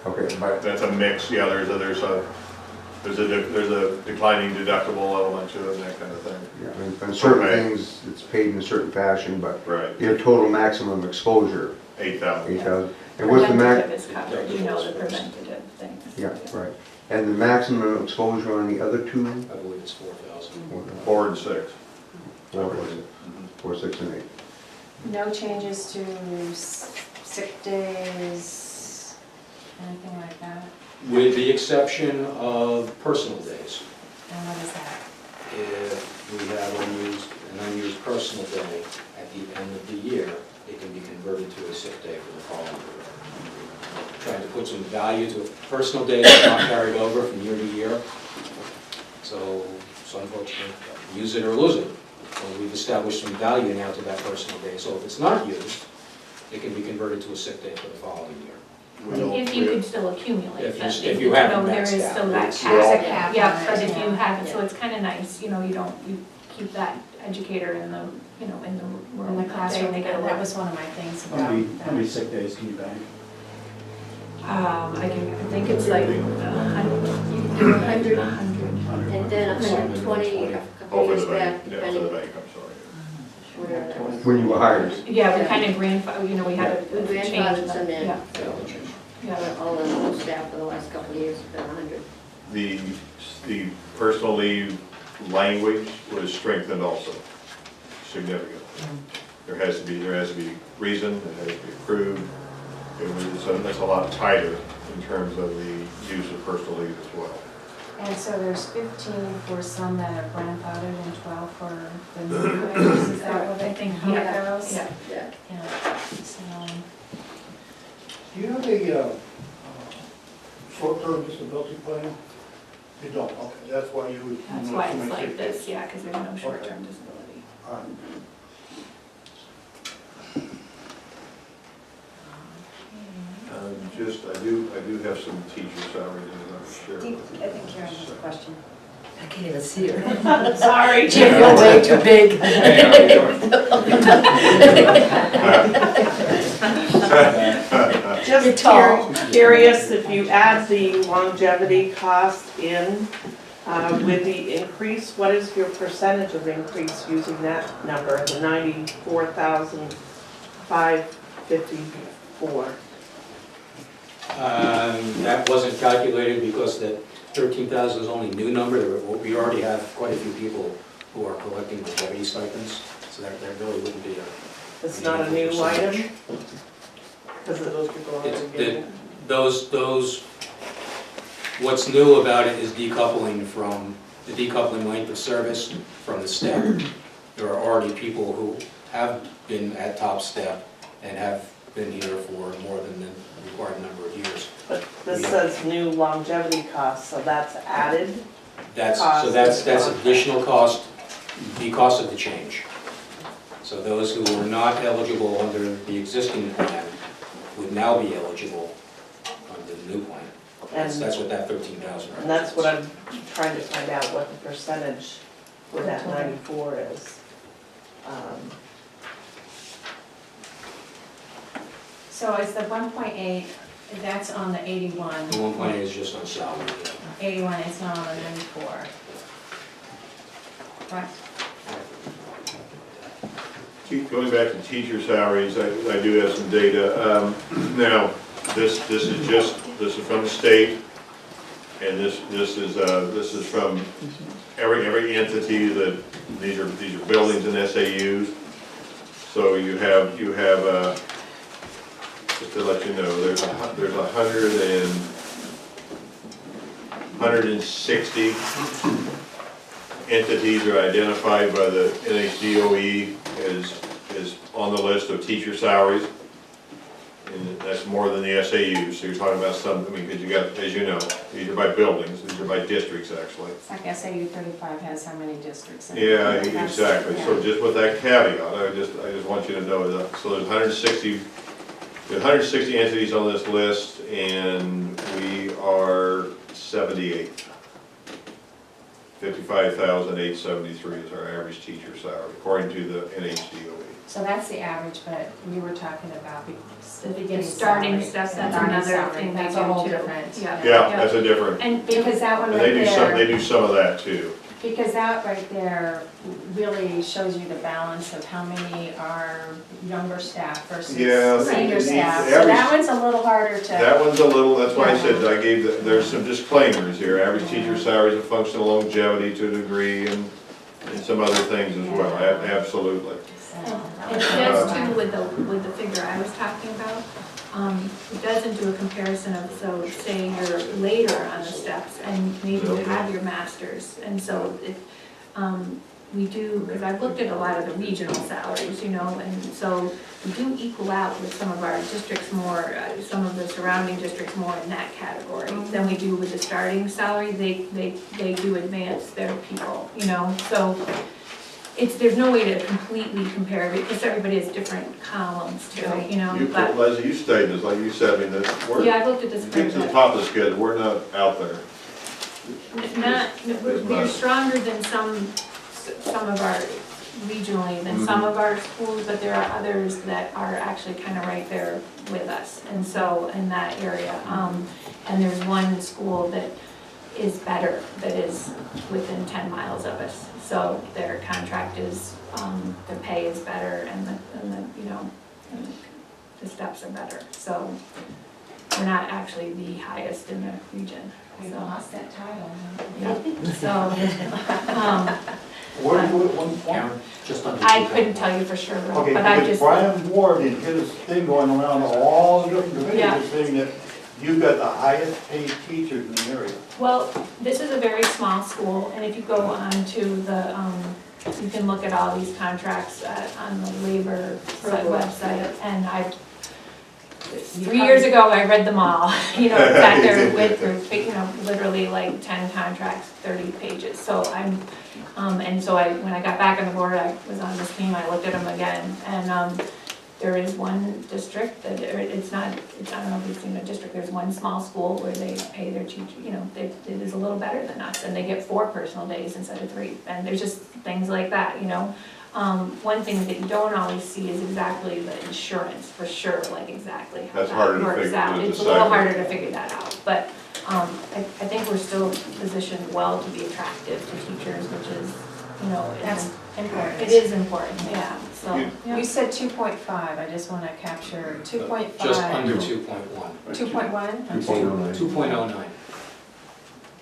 Okay, but, That's a mix, yeah, there's a declining deductible element to it and that kind of thing. yeah, and certain Okay. things, it's paid in a certain fashion, but Right, your total maximum exposure, 8,000. 8,000. And what's the max? Preventative is covered, you know, the preventative things. Yeah, right. And the maximum exposure on the other two? I believe it's 4,000. 4 and 6. 4, 6, and 8. No changes to sick days, anything like that? with the exception of personal days. And what is that? If we have an unused personal day at the end of the year, it can be converted to a sick day for the following year. Trying to put some value to a personal day that's not carried over from year to year. So some folks can use it or lose it. Well, we've established some value now to that personal day. So if it's not used, it can be converted to a sick day for the following year. If you could still accumulate. If you- but if you haven't there is maxed out. still that It's cap. all- There's a cap Yeah, on but it, if you yeah. haven't, so it's kind of nice, you keep that educator in the, in the room. In the that day, classroom, they get a that little- was one of my things How about many that. sick days can you bank? I think it's like 100. And then 120 a couple Oh, for years the back, bank, yeah, for the depending bank, I'm sorry. where that was. When you were hired. Yeah, we kind of we had a We change. grandfathered some in. Yeah, Yeah. yeah. All the whole staff for the last couple of years have been 100. The personal leave language was strengthened also significantly. There has to be reason, it has to be approved. It's a lot tighter in terms of the use of personal leave as well. And so there's 15 for some that are grandfathered and 12 for the new hires, is that what I think? Yeah. Those? Yeah. Yeah. Yeah. So, Do you have a short-term disability plan? You don't, okay, that's why you would. That's why it's like this, yeah, because there's no short-term disability. I do have some teacher salaries that I'm sure. I think Karen has a question. I can't even see her. Sorry, Jim, you're way too big. Just You're tall. curious, if you add the longevity cost in with the increase, what is your percentage of increase using that number, the 94,554? That wasn't calculated because the 13,000 is only new number. We already have quite a few people who are collecting longevity stipends, so there really wouldn't be a. It's not a new item? Because of those people already It's getting it? Those, what's new about it is decoupling length of service from the step. There are already people who have been at top step and have been here for more than the required number of years. But this says new longevity costs, so that's added? That's Cost. additional cost because of the change. So those who were not eligible under the existing plan would now be eligible under the new plan. That's what that 13,000 represents. And that's what I'm trying to find out, what the percentage with that 94 is. So is the 1.8, that's on the 81? The 1.8 is just on salary. 81, it's not on the 94. Right. Going back to teacher salaries, I do have some data. Now, this is from the state, and this is from every entity that these are buildings and SAUs. So you have just to let you know, there's 160 entities are identified by the NHDOE as on the list of teacher salaries. And that's more than the SAUs, so you're talking about some, because you got, as you know, these are by buildings, these are by districts actually. It's like SAU 35 has how many districts in it? Yeah, That's- exactly, so yeah. just with that caveat, I just want you to know that, so there's 160 entities on this list, and we are 78. 55,873 is our average teacher salary, according to the NHDOE. So that's the average, but you were talking about the The beginning starting salary. stuff, that's Starting another salary, thing they that's do a whole too. different. Yeah. Yeah, that's a different, And Because that one and right they there, do some of that too. because that right there really shows you the balance of how many are younger staff versus Yeah, senior staff. So average- that one's a little harder to, That one's a little, that's why I said, I gave, there's some disclaimers here. Average teacher salary is a function of longevity to a degree and some other things as well, absolutely. so. It does too with the figure I was talking about. it doesn't do a comparison of, so say you're later on the steps and maybe you have your masters, and so it, we do, because I've looked at a lot of the regional salaries, you know, and so we do equal out with some of our districts more, some of the surrounding districts more in that category than we do with the starting salary. They do advance their people, you know, so there's no way to completely compare it because everybody has different columns to it, you know, You, but, Leslie, you stated this, like you said, I mean, that we're, yeah, I looked at this. to get to the top of the schedule, we're not out there. We're stronger than some of our, regionally, than some of our schools, but there are others that are actually kind of right there with us, and so, in that area. And there's one school that is better, that is within 10 miles of us, so their contract is, their pay is better, and the, you know, and the steps are better, so we're not actually the highest in the region. We lost that title. Yeah, so, Where do you, one point? Karen, just under. I couldn't tell you for sure, Rob, Okay, but I because just, Brian Ward and his thing going around all the different Yeah. divisions, saying that you've got the highest paid teachers in the area. well, this is a very small school, and if you go on to the, you can look at all these contracts on the labor website, and 3 years ago, I read them all, you know, sat there with, you know, literally like 10 contracts, 30 pages, so I'm, and so when I got back on the board, I was on this team, I looked at them again, and, there is one district that, it's not, I don't know if you've seen a district, there's one small school where they pay their teacher, you know, it is a little better than us, and they get 4 personal days instead of 3, and there's just things like that, you know. One thing that you don't always see is exactly the insurance, for sure, like exactly how That's harder that to works figure- out. to It's a little decipher. harder to figure that out, but, I think we're still positioned well to be attractive to teachers, which is, you know, That's important. it is important, yeah, so. You- You said 2.5, I just want to capture 2.5. Just under 2.1. 2.1? 2.09. 2.09.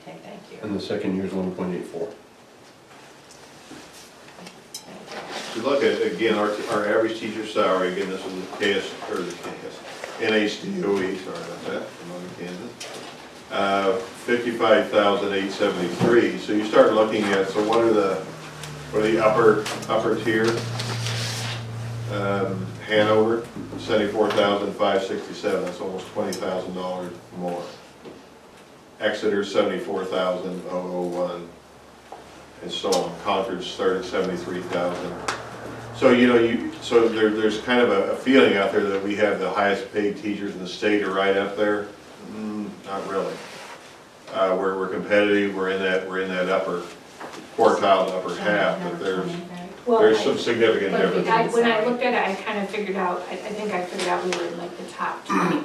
Okay, thank you. And the second year is 1.84. If you look at, again, our average teacher salary, again, this is the KS, or the KS, NHDOE, sorry about that, I'm on Kansas. 55,873, so you start looking at, so what are the upper tier? Hanover, 74,567, that's almost $20,000 more. Exeter, 74,001, and so on. Concord started at 73,000. So, you know, so there's kind of a feeling out there that we have the highest paid teachers in the state are right up there. Not really. We're competitive, we're in that upper quartile, upper half, but there's some significant But difference. when I looked at it, I kind of figured out, I think I figured out we were in like the top 20%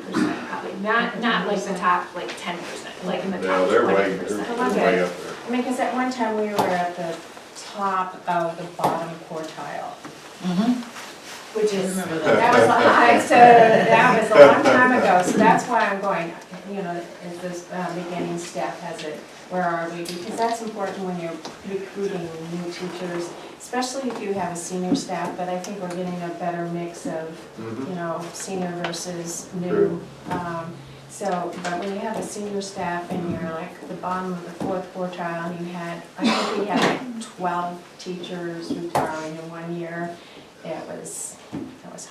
probably, not like the top like 10%, like in the No, top they're 20%. way up there. I mean, because at one time we were at the top of the bottom quartile. Which is, that was a high, so that was a long time ago, so that's why I'm going, you know, is this beginning step, has it, where are we? Because that's important when you're recruiting new teachers, especially if you have a senior staff, but I think we're getting a better mix of, you know, senior versus new. So, but when you have a senior staff and you're like the bottom of the 4th quartile, and I think we had like 12 teachers retiring in 1 year, that was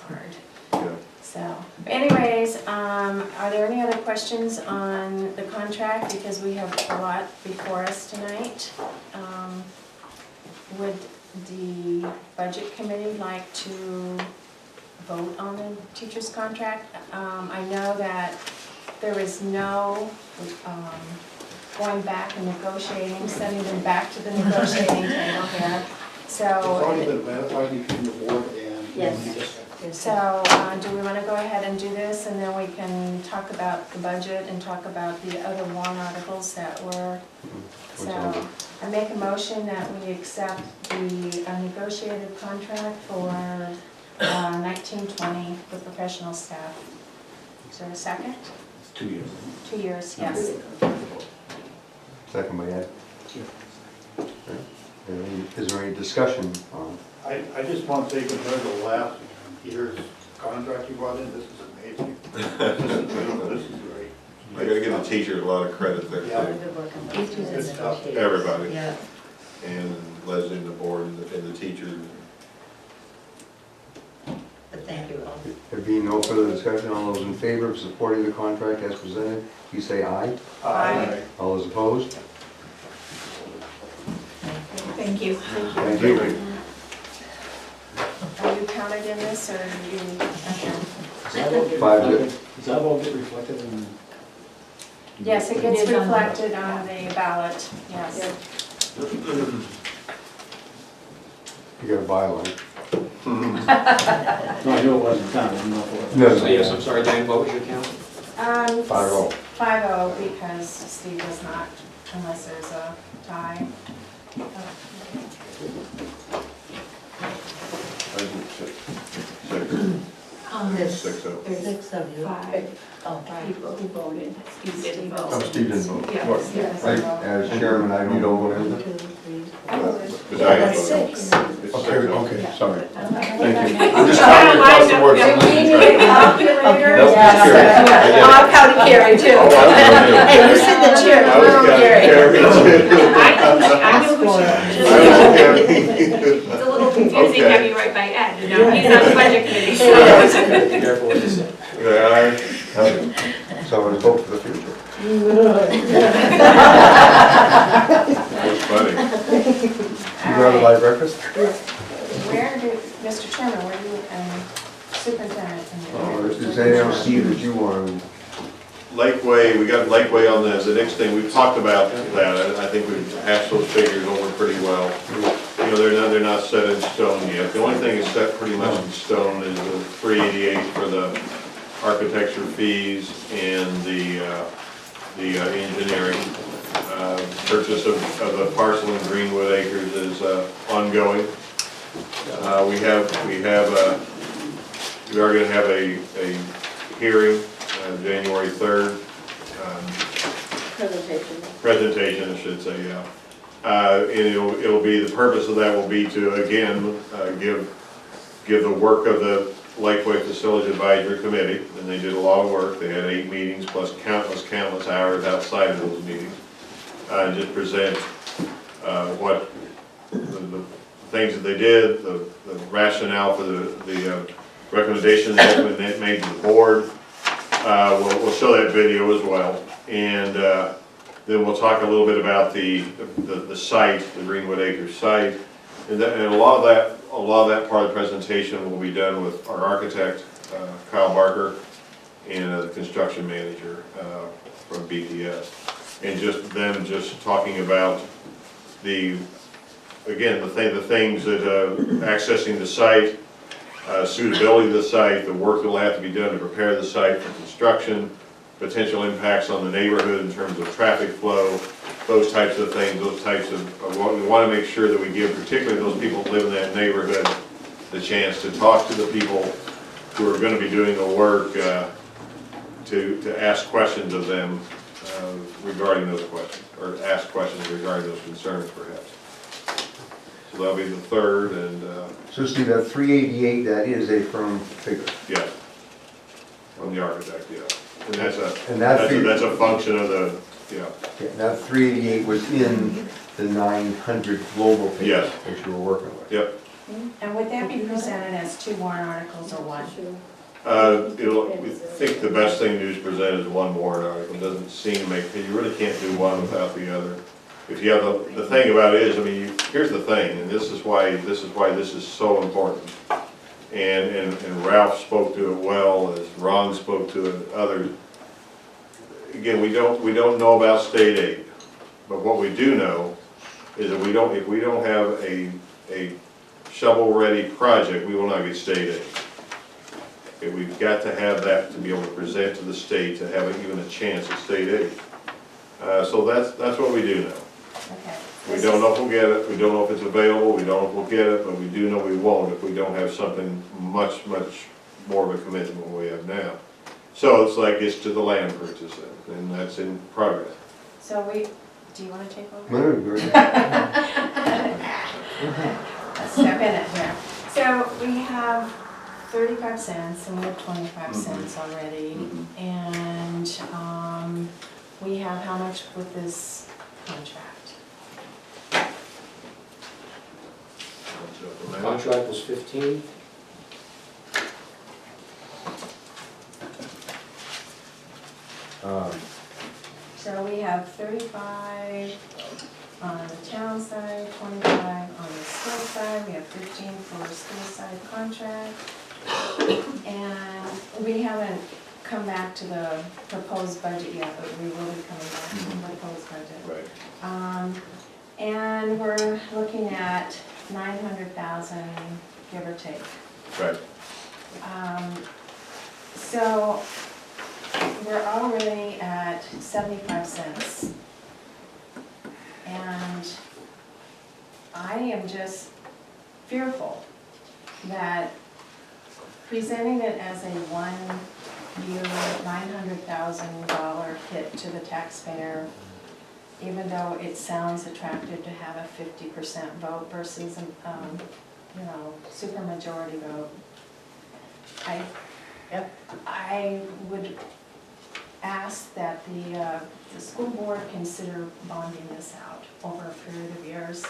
hard. Yeah. So, anyways, are there any other questions on the contract? Because we have a lot before us tonight. Would the budget committee like to vote on the teacher's contract? I know that there is no going back and negotiating, sending them back to the negotiating table here. It's already So, been ratified between the board and. Yes. so do we want to go ahead and do this, and then we can talk about the budget and talk about the other warrant articles that were, so I make a motion that we accept the negotiated contract for 1920 for professional staff. Is there a second? It's 2 years. 2 years, yes. Second by Ed. Is there any discussion on? I just want to say compared to the last year's contract you brought in, this is amazing. I gotta give the teachers a lot of credit there, Yeah. too. Teachers and negotiators. Everybody. Yeah. And Leslie and the board and the teachers. But thank you all. There being no further discussion, all those in favor of supporting the contract as presented, please say aye. Aye. All those opposed? Thank you. Thank you. Are you counted in this, or you, Does that all get 5-0. reflected- Does that all get reflected in? yes, it It gets is on the- reflected on the ballot, yes. You got a byline. No, I knew it wasn't done, I didn't know if it was. No. So yes, I'm sorry, Dan, what was your count? 5-0. 5-0, because Steve does not, unless there's a tie. I think six. There's 6-0. there's 6 of you. 5 Oh, right. people who voted. Steve didn't vote. Oh, Steve didn't vote. Yes, Yes. As chairman, I don't vote in. 1, 2, 3, I 4. voted. But I That's voted. 6. It's Okay, 6-0. okay, sorry. Thank you. I'm just trying to cross the words. Do we need a calculator? Nope, just Carrie. I'm counting Carrie too. Oh, I was gonna do it. Hey, you sit the chair, I was tomorrow, counting Carrie. Carrie, too. I knew who she I was. was counting. It's a little confusing Okay. having you right by Ed, you know, he's on the budget committee, so. Be careful what you say. Yeah, So I vote for the future. that's funny. You go to live breakfast? Where did, Mr. Chairman, where do you, superintendent? Is there anything else, Steve, that you want? Lakeway, we got Lakeway on the next thing, we've talked about that, I think we've hashed those figures over pretty well. You know, they're not set in stone yet, the only thing that's set pretty much in stone is the 388 for the architecture fees and the engineering. Purchase of the parcel in Greenwood Acres is ongoing. We are gonna have a hearing, January 3rd. Presentation, I should say, yeah. And it'll be, the purpose of that will be to, again, give the work of the Lakeway Facilities Advisory Committee, and they did a lot of work. They had 8 meetings plus countless hours outside of those meetings. And just present what the things that they did, the rationale for the recommendation they ultimately made to the board. We'll show that video as well, and then we'll talk a little bit about the site, the Greenwood Acres site, and a lot of that part of the presentation will be done with our architect, Kyle Barker, and the construction manager from BTS, and just talking about the things that accessing the site, suitability of the site, the work that will have to be done to prepare the site for construction, potential impacts on the neighborhood in terms of traffic flow, those types of things, we want to make sure that we give particularly those people who live in that neighborhood the chance to talk to the people who are going to be doing the work, to ask questions of them regarding those questions, or ask questions regarding those concerns perhaps. So that'll be the 3rd, and So Steve, that 388, that is a firm figure. yeah, from the architect, yeah. And that's a function of the, yeah. Okay, that 388 was in the 900 global figure Yes. that you were working with. Yep. And would that be presented as 2 warrant articles or one? We think the best thing to do is present as one warrant article. It doesn't seem to make, you really can't do one without the other. If you have the thing about it is, I mean, here's the thing, and this is why this is so important. And Ralph spoke to it well, as Ron spoke to it, others. Again, we don't know about state aid, but what we do know is that if we don't have a shovel-ready project, we will not get state aid. Okay, we've got to have that to be able to present to the state to have even a chance at state aid. So that's what we do know. Okay. We don't know if we'll get it, we don't know if it's available, we don't know if we'll get it, but we do know we won't if we don't have something much more of a commitment than we have now. So it's to the land purchase, and that's in progress. So do you want to take over? No, go ahead. Let's step in it here. So we have 35 cents and we have 25 cents already. And we have how much with this contract? The contract was 15. So we have 35 on the town side, 25 on the school side, we have 15 for a school side contract. And we haven't come back to the proposed budget yet, but we will be coming back to the proposed budget. Right. And we're looking at 900,000, give or take. Right. So we're already at 75 cents. And I am just fearful that presenting it as a one-year $900,000 hit to the taxpayer, even though it sounds attractive to have a 50% vote versus, supermajority vote, I would ask that the school board consider bonding this out over a period of years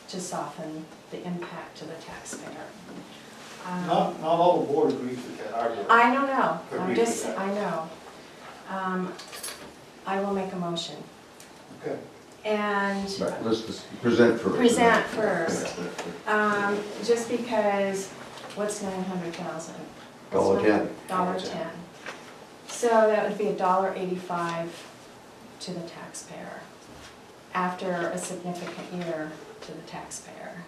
to soften the impact to the taxpayer. Not all the board agrees with that, our board. I don't know, Agrees with that. I know. I will make a motion. Okay. And But let's just present first. present first, just because, what's 900,000? $1.10. $1.10. So that would be $1.85 to the taxpayer after a significant year to the taxpayer.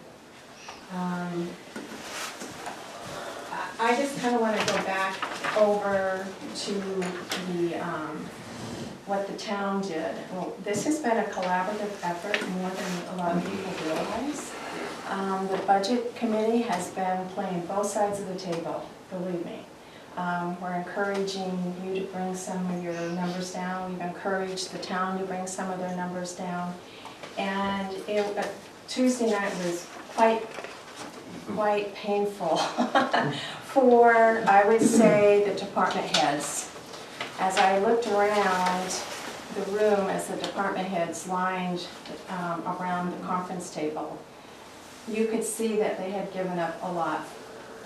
I just kind of want to go back over to the, what the town did. Well, this has been a collaborative effort more than a lot of people realize. The budget committee has been playing both sides of the table, believe me. We're encouraging you to bring some of your numbers down. We've encouraged the town to bring some of their numbers down. And Tuesday night was quite painful for, I would say, the department heads. As I looked around the room as the department heads lined around the conference table, you could see that they had given up a lot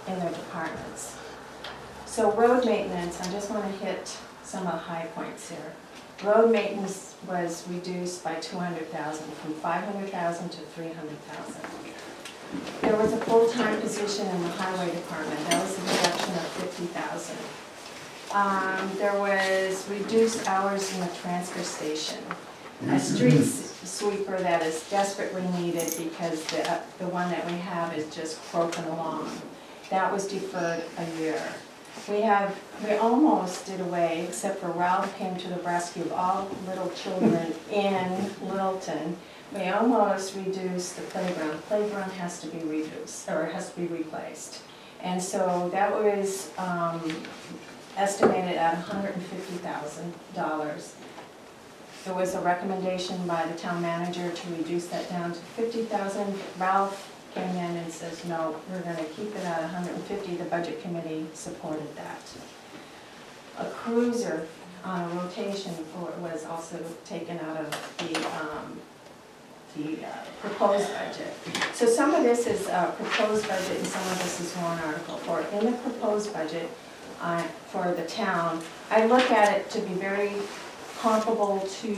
in their departments. So road maintenance, I just want to hit some of the high points here. Road maintenance was reduced by 200,000, from 500,000 to 300,000. There was a full-time position in the highway department. That was a reduction of 50,000. There was reduced hours in the transfer station. A street sweeper that is desperately needed because the one that we have is just broken along. That was deferred a year. We almost did away, except for Ralph came to the rescue of all little children in Littleton. We almost reduced the playground. The playground has to be reduced, or has to be replaced. And so that was estimated at $150,000. There was a recommendation by the town manager to reduce that down to $50,000. Ralph came in and says, no, we're going to keep it at $150,000. The budget committee supported that. A cruiser on a rotation was also taken out of the proposed budget. So some of this is proposed budget and some of this is warrant article. In the proposed budget for the town, I look at it to be very comparable to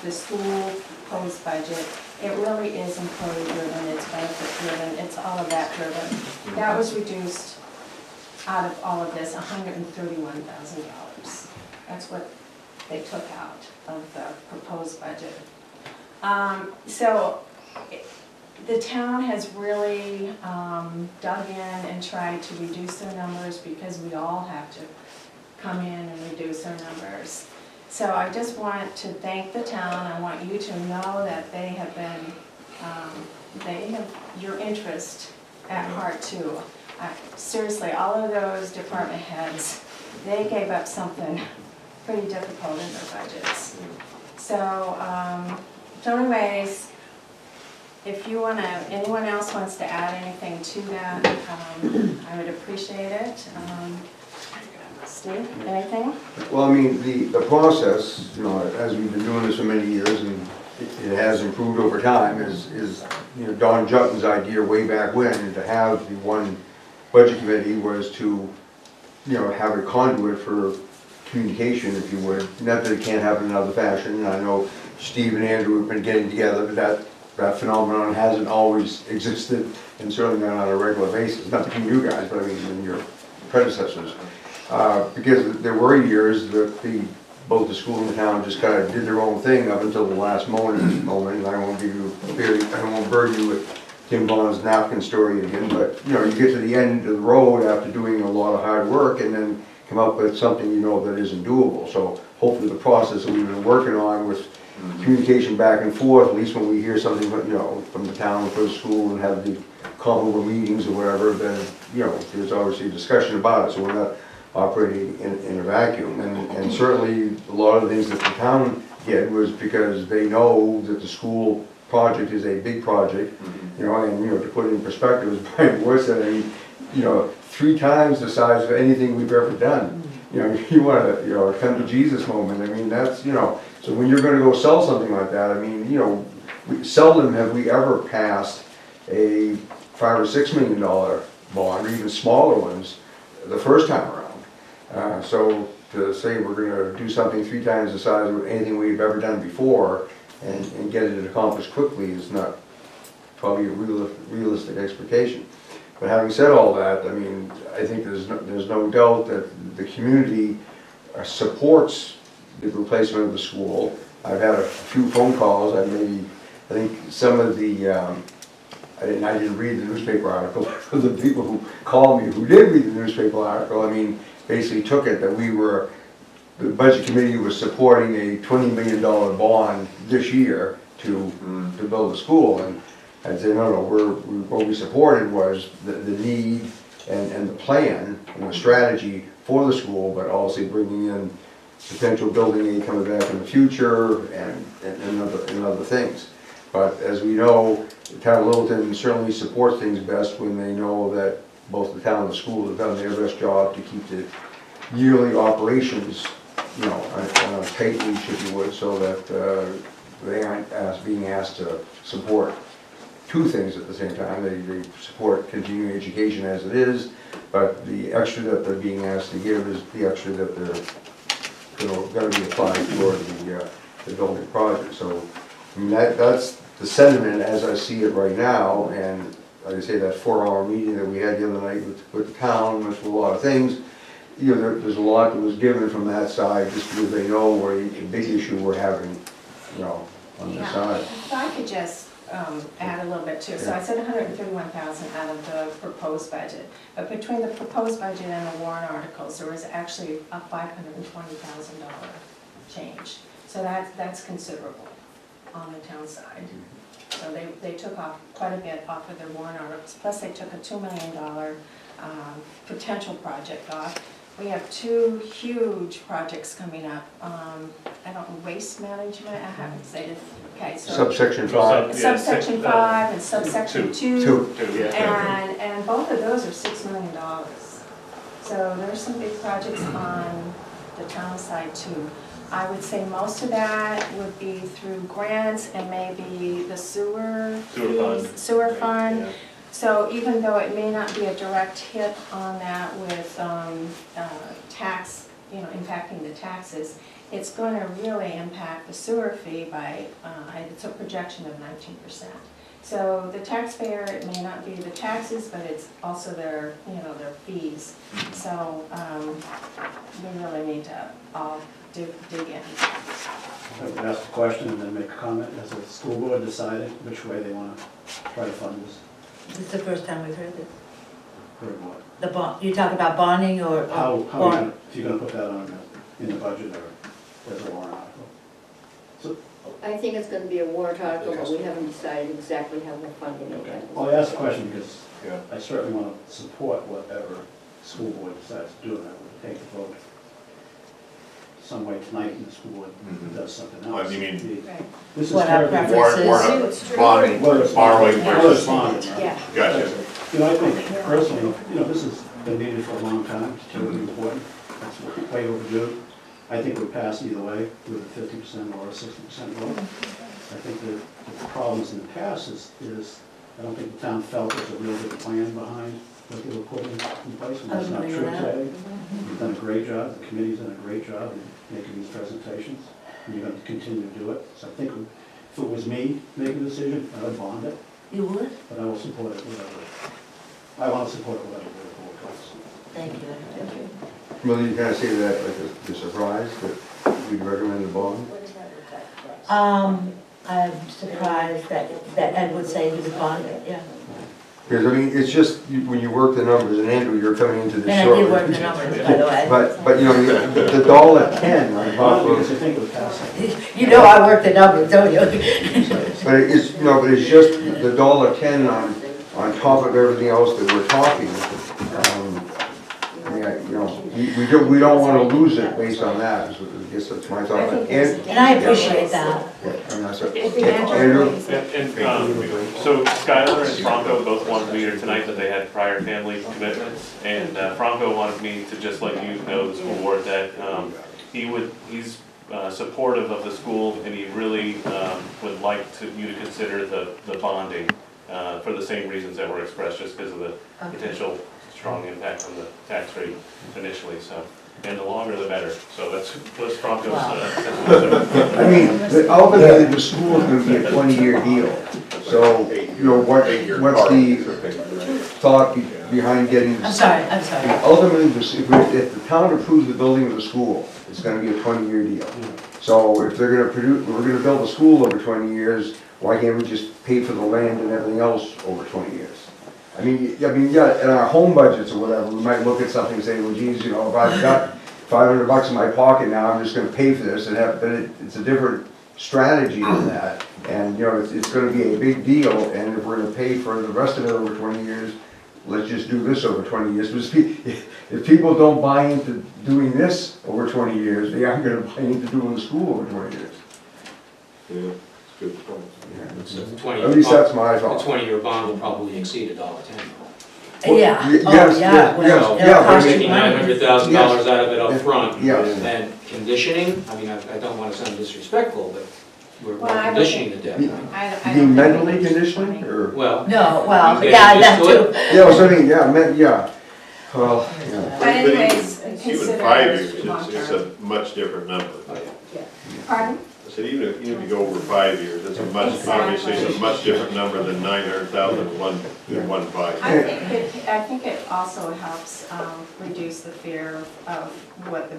the school proposed budget. It really is employee driven, it's benefit driven, it's all of that driven. That was reduced out of all of this, $131,000. That's what they took out of the proposed budget. So the town has really dug in and tried to reduce their numbers because we all have to come in and reduce our numbers. So I just want to thank the town. I want you to know that they have been, they have your interest at heart too. Seriously, all of those department heads, they gave up something pretty difficult in their budgets. So anyways, if you wanna, anyone else wants to add anything to that, I would appreciate it. Steve, anything? Well, I mean, the process, you know, as we've been doing this for many years, and it has improved over time, is, you know, Don Jutton's idea way back when, to have the one budget committee was to, you know, have a conduit for communication, if you would. Not that it can't happen in other fashion, and I know Steve and Andrew have been getting together, but that phenomenon hasn't always existed, and certainly not on a regular basis. Not to you guys, but I mean, in your predecessors. Because there were years that both the school and the town just kind of did their own thing up until the last moment, and I won't burden you with Tim Vaughn's napkin story again, but, you know, you get to the end of the road after doing a lot of hard work and then come up with something you know that isn't doable. So hopefully the process that we've been working on with communication back and forth, at least when we hear something, you know, from the town for the school and have the comparable meetings or whatever, then, you know, there's obviously a discussion about it, so we're not operating in a vacuum. And certainly a lot of the things that the town did was because they know that the school project is a big project, you know, and, you know, to put it in perspective, as Brian Moore said, I mean, you know, 3 times the size of anything we've ever done. You know, you want to, you know, come to Jesus moment. I mean, that's, you know, so when you're going to go sell something like that, I mean, you know, seldom have we ever passed a $5 or $6 million bond, or even smaller ones, the first time around. So to say we're going to do something 3 times the size of anything we've ever done before and get it accomplished quickly is not probably a realistic expectation. But having said all that, I mean, I think there's no doubt that the community supports the replacement of the school. I've had a few phone calls. I think some of the I didn't read the newspaper article. For the people who called me who did read the newspaper article, I mean, basically took it that the budget committee was supporting a $20 million bond this year to build a school. And I'd say, no, what we supported was the need and the plan and the strategy for the school, but also bringing in potential building aid coming back in the future and other things. But as we know, the town of Littleton certainly supports things best when they know that both the town and the school have done their best job to keep the yearly operations, you know, on a tight leash, if you would, so that they aren't being asked to support 2 things at the same time. They support continuing education as it is, but the extra that they're being asked to give is the extra that they're going to be applied toward the building project. So, I mean, that's the sentiment as I see it right now. And like I say, that 4-hour meeting that we had the other night with the town, went through a lot of things. You know, there's a lot that was given from that side, just because they know what a big issue we're having, you know, on this side. If I could just add a little bit too. So I said 131,000 out of the proposed budget, but between the proposed budget and the warrant articles, there was actually a $520,000 change. So that's considerable on the town side. So they took off quite a bit off of their warrant articles. Plus they took a $2 million potential project off. We have 2 huge projects coming up. I don't know, waste management, I haven't said it. Okay, so Subsection 5. Subsection 5 and subsection 2. 2. And both of those are $6 million. So there's some big projects on the town side too. I would say most of that would be through grants and maybe the sewer fund. Yeah. So even though it may not be a direct hit on that with tax, you know, impacting the taxes, it's going to really impact the sewer fee by, it's a projection of 19%. So the taxpayer, it may not be the taxes, but it's also their, you know, their fees. So we really need to all dig in. I would ask a question and then make a comment. Has the school board decided which way they want to try to fund this? This is the first time we've heard this. Heard what? The bond, you talk about bonding or? If you're going to put that on in the budget or as a warrant article? So, I think it's gonna be a warrant article, but we haven't decided exactly how we're funding it okay. yet. Well, I asked the question because Yeah. I certainly want to support whatever school board decides to do, and I would take the vote. some way tonight and the school board does something else. What, you mean- Right. This is What our terribly. preference Warrant, is. bonding, Whether it's borrowing whether it's versus, bonding, right? Yeah. gotcha. You know, I think personally, this has been needed for a long time, it's terribly important, it's way overdue. I think we pass either way, with a 50% or a 60% vote. I think that the problems in the past is I don't think the town felt there's a real good plan behind what they were putting in place, and that's not true today. You've done a great job, the committee's done a great job in making these presentations, and you're going to continue to do it. So I think if it was me making a decision, I would bond it, You would? but I will support it whatever. I want to support it whatever the board goes. Thank you. Thank you. Well, you kind of say that like a surprise, that we'd recommend the bond? I'm surprised that Ed would say he would bond it, yeah. Because, I mean, it's just, when you work the numbers, and Andrew, you're coming into this And I short. did work the numbers, by the way. But, you know, the $1.10 on top Because I of, think it would pass it. You know I work the numbers, don't you? but it's, but it's just the $1.10 on top of everything else that we're talking. We don't want to lose it based on that, I guess that's my thought. And I appreciate that. And that's it. Andrew? So Skylar and Franco both wanted me here tonight that they had prior family commitments, and Franco wanted me to just let you know, the school board, that he's supportive of the school, and he really would like you to consider the bonding for the same reasons that were expressed, just because of the potential strong impact on the tax rate initially, so. And the longer the better, so that's Franco's. I mean, ultimately, the school is going to be a 20-year deal. So, what's the thought behind getting? I'm sorry. Ultimately, if the town approves the building of the school, it's going to be a 20-year deal. So if they're going to we're going to build a school over 20 years, why can't we just pay for the land and everything else over 20 years? I mean, yeah, in our home budgets or whatever, we might look at something and say, well, geez, if I've got $500 in my pocket now, I'm just gonna pay for this, but it's a different strategy than that. And, it's gonna be a big deal, and if we're gonna pay for the rest of it over 20 years, let's just do this over 20 years. If people don't buy into doing this over 20 years, they aren't gonna buy into doing the school over 20 years. Yeah, that's a good point. At least that's my The thought. 20-year bond will probably exceed $1.10. Yeah. Yes, Oh, yes, yeah. yes, It'll yeah, cost but you Making money. $900,000 out of it up front. Yes. And conditioning, I mean, I don't want to sound disrespectful, but we're Well, I would conditioning the debt. You I mean don't mentally think it's conditioning, or? Well, No, well, You yeah, get that used to too. Yeah, so I mean, yeah. Well, yeah. But anyways, Even consider 5 it years, long it's term. a much different number. Pardon? I said, even if you go over 5 years, it's obviously it's a much different number than 900,000 in 1.5. I think it also helps reduce the fear of what the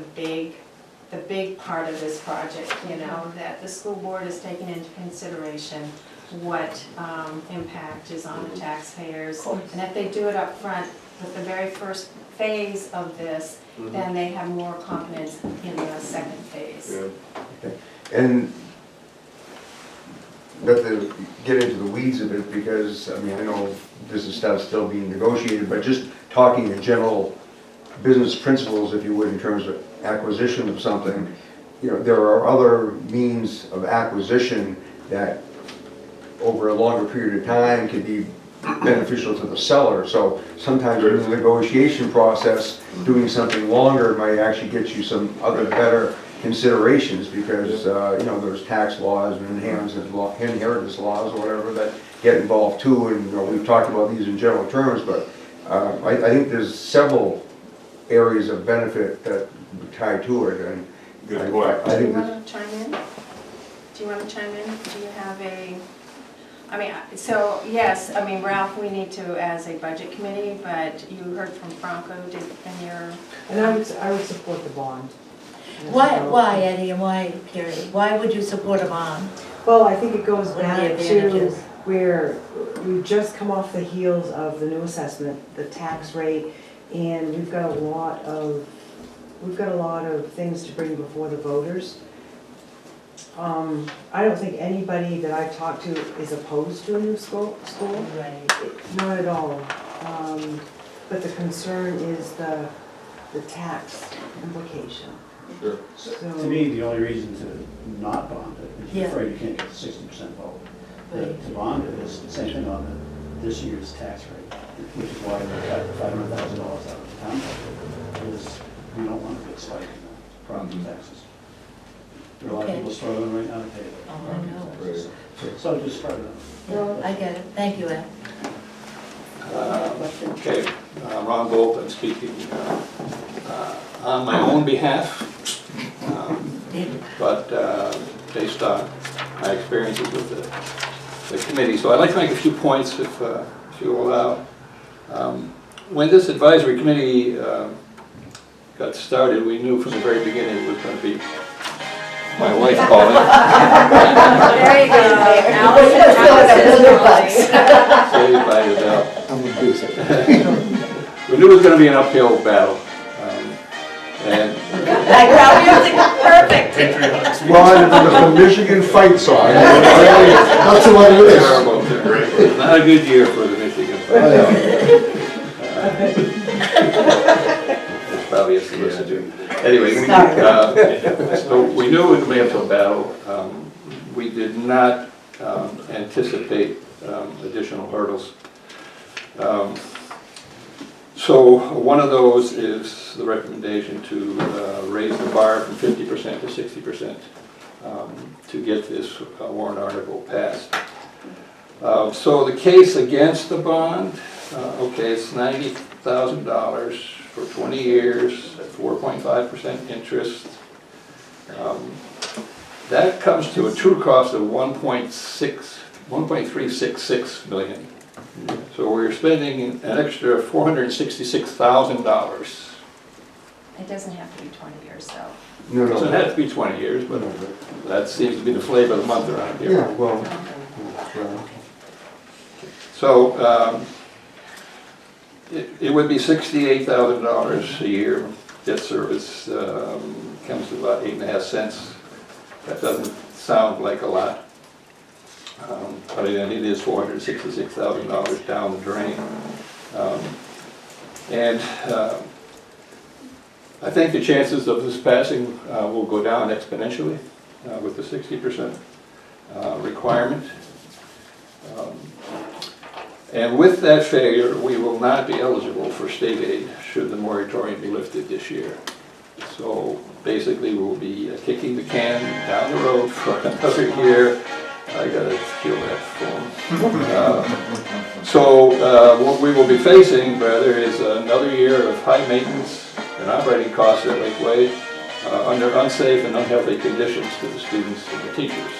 big part of this project, that the school board is taking into consideration what impact is on the taxpayers. And if they do it up front with the very first phase of this, then they have more confidence in the second phase. Yeah. And not to get into the weeds of it, because, I know this is stuff still being negotiated, but just talking in general business principles, if you would, in terms of acquisition of something, there are other means of acquisition that over a longer period of time can be beneficial to the seller. So sometimes in the negotiation process, doing something longer might actually get you some other better considerations, because there's tax laws and inheritance laws or whatever that get involved too, and we've talked about these in general terms, but I think there's several areas of benefit that tie to it, and Good point. Do you want to chime in? Do you have yes, Ralph, we need to as a budget committee, but you heard from Franco, And I would support the bond. Why, Eddie, and why, Carrie? Why would you support a bond? Well, I think it goes What are the back to advantages? where we've just come off the heels of the new assessment, the tax rate, and we've got a lot of things to bring before the voters. I don't think anybody that I've talked to is opposed to a new school. Right. Not at all. But the concern is the tax implication. To So, me, the only reason to not bond it is you're Yeah. afraid you can't get the 60% vote. Right. To bond it is the same thing on this year's tax rate, which is why we cut the $500,000 out of the town budget, is we don't want a big spike in the property taxes. There are a lot of Okay. people struggling right now to pay Oh, I know. the taxes. So just spread it out. Well, I get it. Thank you, Al. Okay, Ron Bolton speaking on my own behalf, but based on my experiences with the committee. So I'd like to make a few points if you allow. When this advisory committee got started, we knew from the very beginning it was going to be my wife calling. There you go. Saved by the bell. We knew it was going to be an uphill battle. And Background music, perfect. Well, the Michigan fight song. That's what it is. terrible, terrible. Not a good year for the Michigan. It's probably a solicitor. Anyway, so we knew it would be an uphill battle. We did not anticipate additional hurdles. So one of those is the recommendation to raise the bar from 50% to 60% to get this warrant article passed. So the case against the bond, okay, it's $90,000 for 20 years at 4.5% interest. That comes to a true cost of $1.366 million. So we're spending an extra $466,000. It doesn't have to be 20 years though. No, It doesn't no. have to be 20 years, but that seems to be the flavor of the month around here. Yeah, well, So it would be $68,000 a year. Debt service comes to about 8.5 cents. That doesn't sound like a lot. But it is $466,000 down the drain. I think the chances of this passing will go down exponentially with the 60% requirement. And with that failure, we will not be eligible for state aid should the moratorium be lifted this year. So basically, we'll be kicking the can down the road for another year. I gotta kill that phone. So what we will be facing, rather, is another year of high maintenance and operating costs at Lakeway under unsafe and unhealthy conditions to the students and the teachers.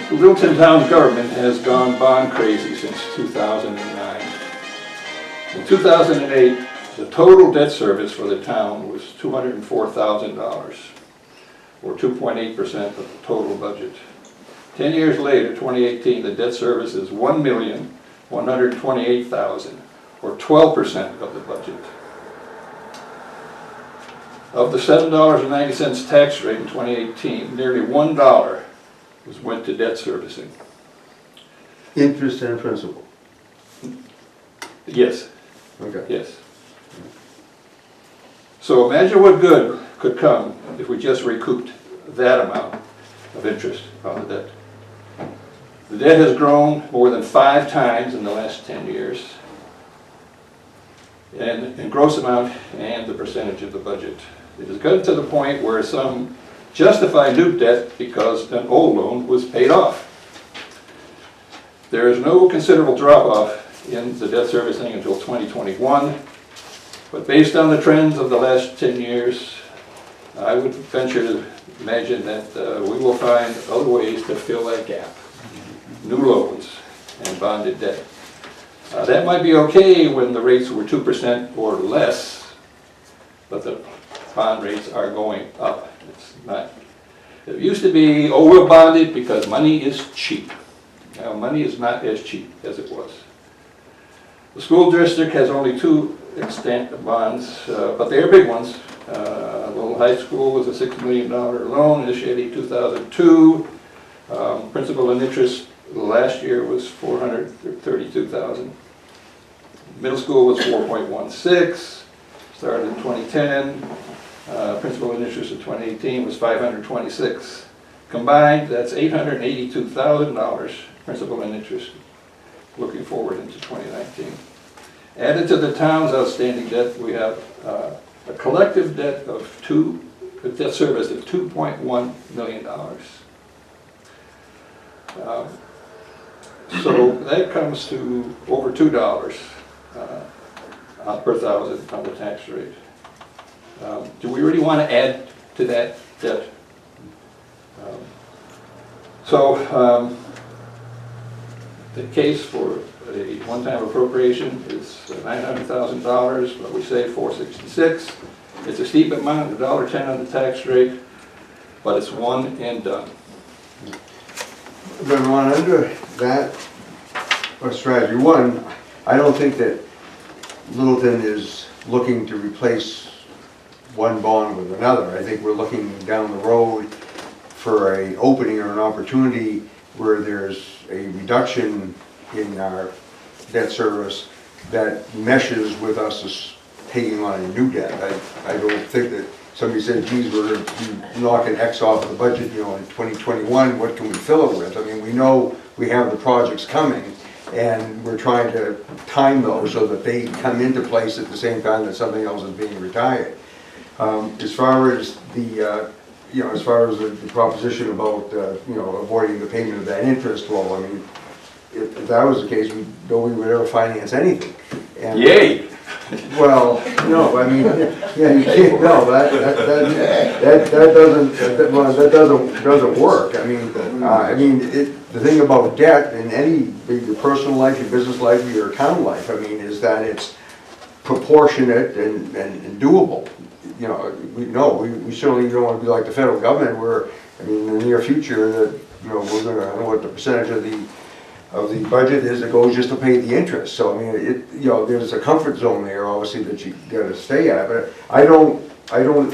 Littleton Town government has gone bond crazy since 2009. In 2008, the total debt service for the town was $204,000, or 2.8% of the total budget. 10 years later, 2018, the debt service is $1,128,000, or 12% of the budget. Of the $7.90 tax rate in 2018, nearly $1 went to debt servicing. interest and principal. Yes, Okay. yes. So imagine what good could come if we just recouped that amount of interest on the debt. The debt has grown more than 5 times in the last 10 years, and in gross amount and the percentage of the budget. It has gotten to the point where some justify new debt because an old loan was paid off. There is no considerable drop-off in the debt servicing until 2021, but based on the trends of the last 10 years, I would venture to imagine that we will find other ways to fill that gap. New loans and bonded debt. That might be okay when the rates were 2% or less, but the bond rates are going up. It's not. It used to be, oh, we'll bond it because money is cheap. Now, money is not as cheap as it was. The school district has only 2 extant bonds, but they are big ones. Little High School was a $6 million loan initiated in 2002. Principal and interest last year was $432,000. Middle school was 4.16. started in 2010. Principal and interest in 2018 was $526. Combined, that's $882,000 principal and interest looking forward into 2019. Added to the town's outstanding debt, we have a collective debt debt service of $2.1 million. So that comes to over $2 per thousand on the tax rate. Do we really want to add to that debt? The case for a one-time appropriation is $900,000, but we say $466. It's a steep amount, $1.10 on the tax rate, but it's one and done. But Ron, under that strategy, one, I don't think that Littleton is looking to replace one bond with another. I think we're looking down the road for an opening or an opportunity where there's a reduction in our debt service that meshes with us as taking on a new debt. I don't think that somebody said, geez, we're going to knock an X off the budget, you know, in 2021, what can we fill it with? I mean, we know we have the projects coming, and we're trying to time those so that they come into place at the same time that something else is being retired. As far as the the proposition about avoiding the payment of that interest, well, I mean, if that was the case, nobody would ever finance anything. And, yay! Well, no, I mean, yeah, you can't. No, that doesn't work. I mean, the thing about debt in your personal life, your business life, your account life, I mean, is that it's proportionate and doable. You know, we certainly don't want to be like the federal government, where, I mean, in the near future, that we're going to, I don't know what the percentage of the budget is that goes just to pay the interest. So I mean, there's a comfort zone there, obviously, that you got to stay at. But I don't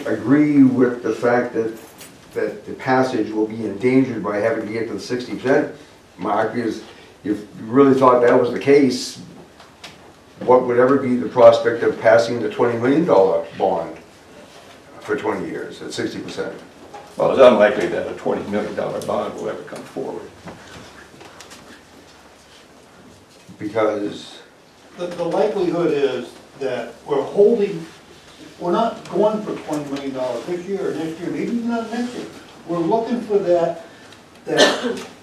agree with the fact that the passage will be endangered by having to get to the 60% mark, because if you really thought that was the case, what would ever be the prospect of passing the $20 million bond for 20 years at 60%? Well, it's unlikely that a $20 million bond will ever come forward. Because the likelihood is that we're not going for $20 million this year or next year, maybe even not next year. We're looking for that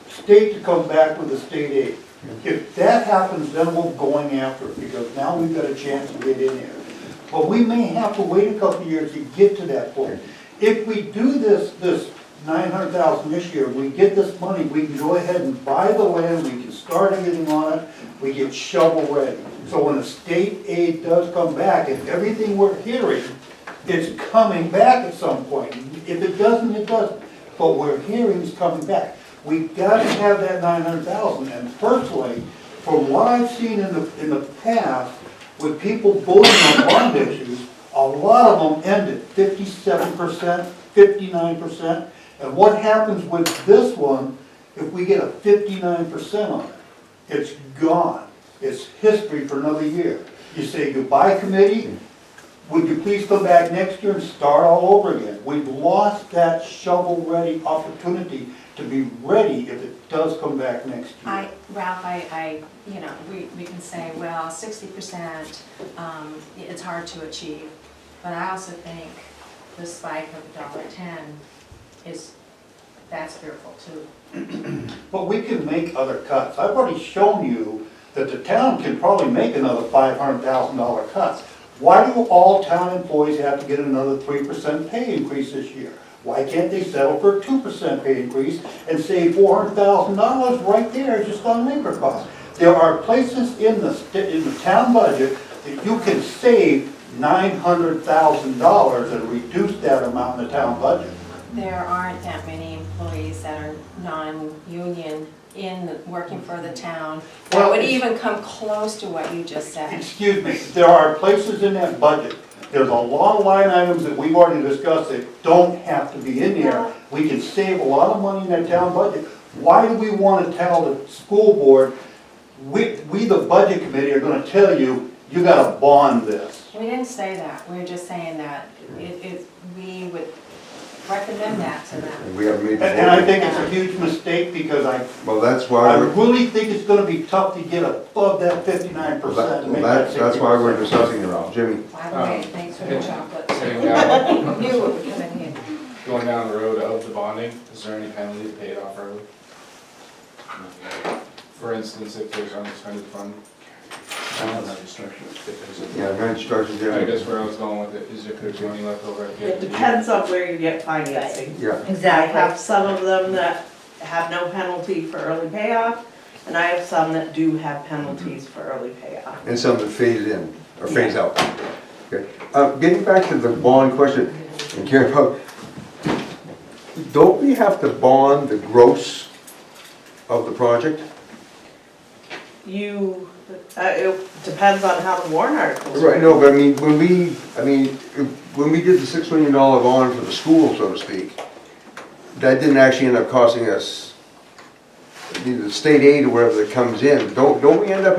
state to come back with the state aid. If that happens, then we're going after it, because now we've got a chance to get in there. But we may have to wait a couple of years to get to that point. If we do this $900,000 this year, we get this money, we can go ahead and buy the land, we can start everything on it, we get shovel ready. So when the state aid does come back, if everything we're hearing, it's coming back at some point. If it doesn't, it doesn't. But we're hearing it's coming back. We've got to have that $900,000. And personally, from what I've seen in the past, with people voting on bond issues, a lot of them end at 57%, 59%. And what happens with this one, if we get a 59% on it, it's gone. It's history for another year. You say goodbye, committee, would you please come back next year and start all over again? We've lost that shovel-ready opportunity to be ready if it does come back next year. Ralph, we can say, well, 60%, it's hard to achieve. But I also think the spike of $1.10 that's fearful too. But we can make other cuts. I've already shown you that the town can probably make another $500,000 cuts. Why do all town employees have to get another 3% pay increase this year? Why can't they settle for a 2% pay increase and save $400,000 right there just on labor costs? There are places in the town budget that you can save $900,000 and reduce that amount in the town budget. There aren't that many employees that are non-union working for the town that would even come close to what you just said. Excuse me, there are places in that budget, there's a lot of line items that we've already discussed that don't have to be in there. We can save a lot of money in that town budget. Why do we want to tell the school board, we the budget committee are going to tell you, you got to bond this. We didn't say that, we were just saying that we would recommend that to them. And we haven't made the vote. And I think it's a huge mistake because Well, that's I why we're, really think it's gonna be tough to get above that 59% and make that 60%. that's why we're discussing it, Ralph. Jimmy? By the way, thanks for the chocolate. Sitting down, Knew it would come in handy. going down the road of the bonding, is there any penalty to pay it off early? For instance, if there's unexpended fund? Yeah, no instructions, I yeah. guess where I was going with it is if there's money left over at the end It of the year. depends on where you get financing. Yeah, I have some of them that have no penalty for early payoff, and I have some that do have penalties for early payoff. and some that phase in, or phase out. Okay. Getting back to the bond question, and Karen, don't we have to bond the gross of the project? It depends on how the warrant articles. Right, no, but I mean, when we did the $6 million bond for the school, so to speak, that didn't actually end up costing us, the state aid or whatever that comes in, don't we end up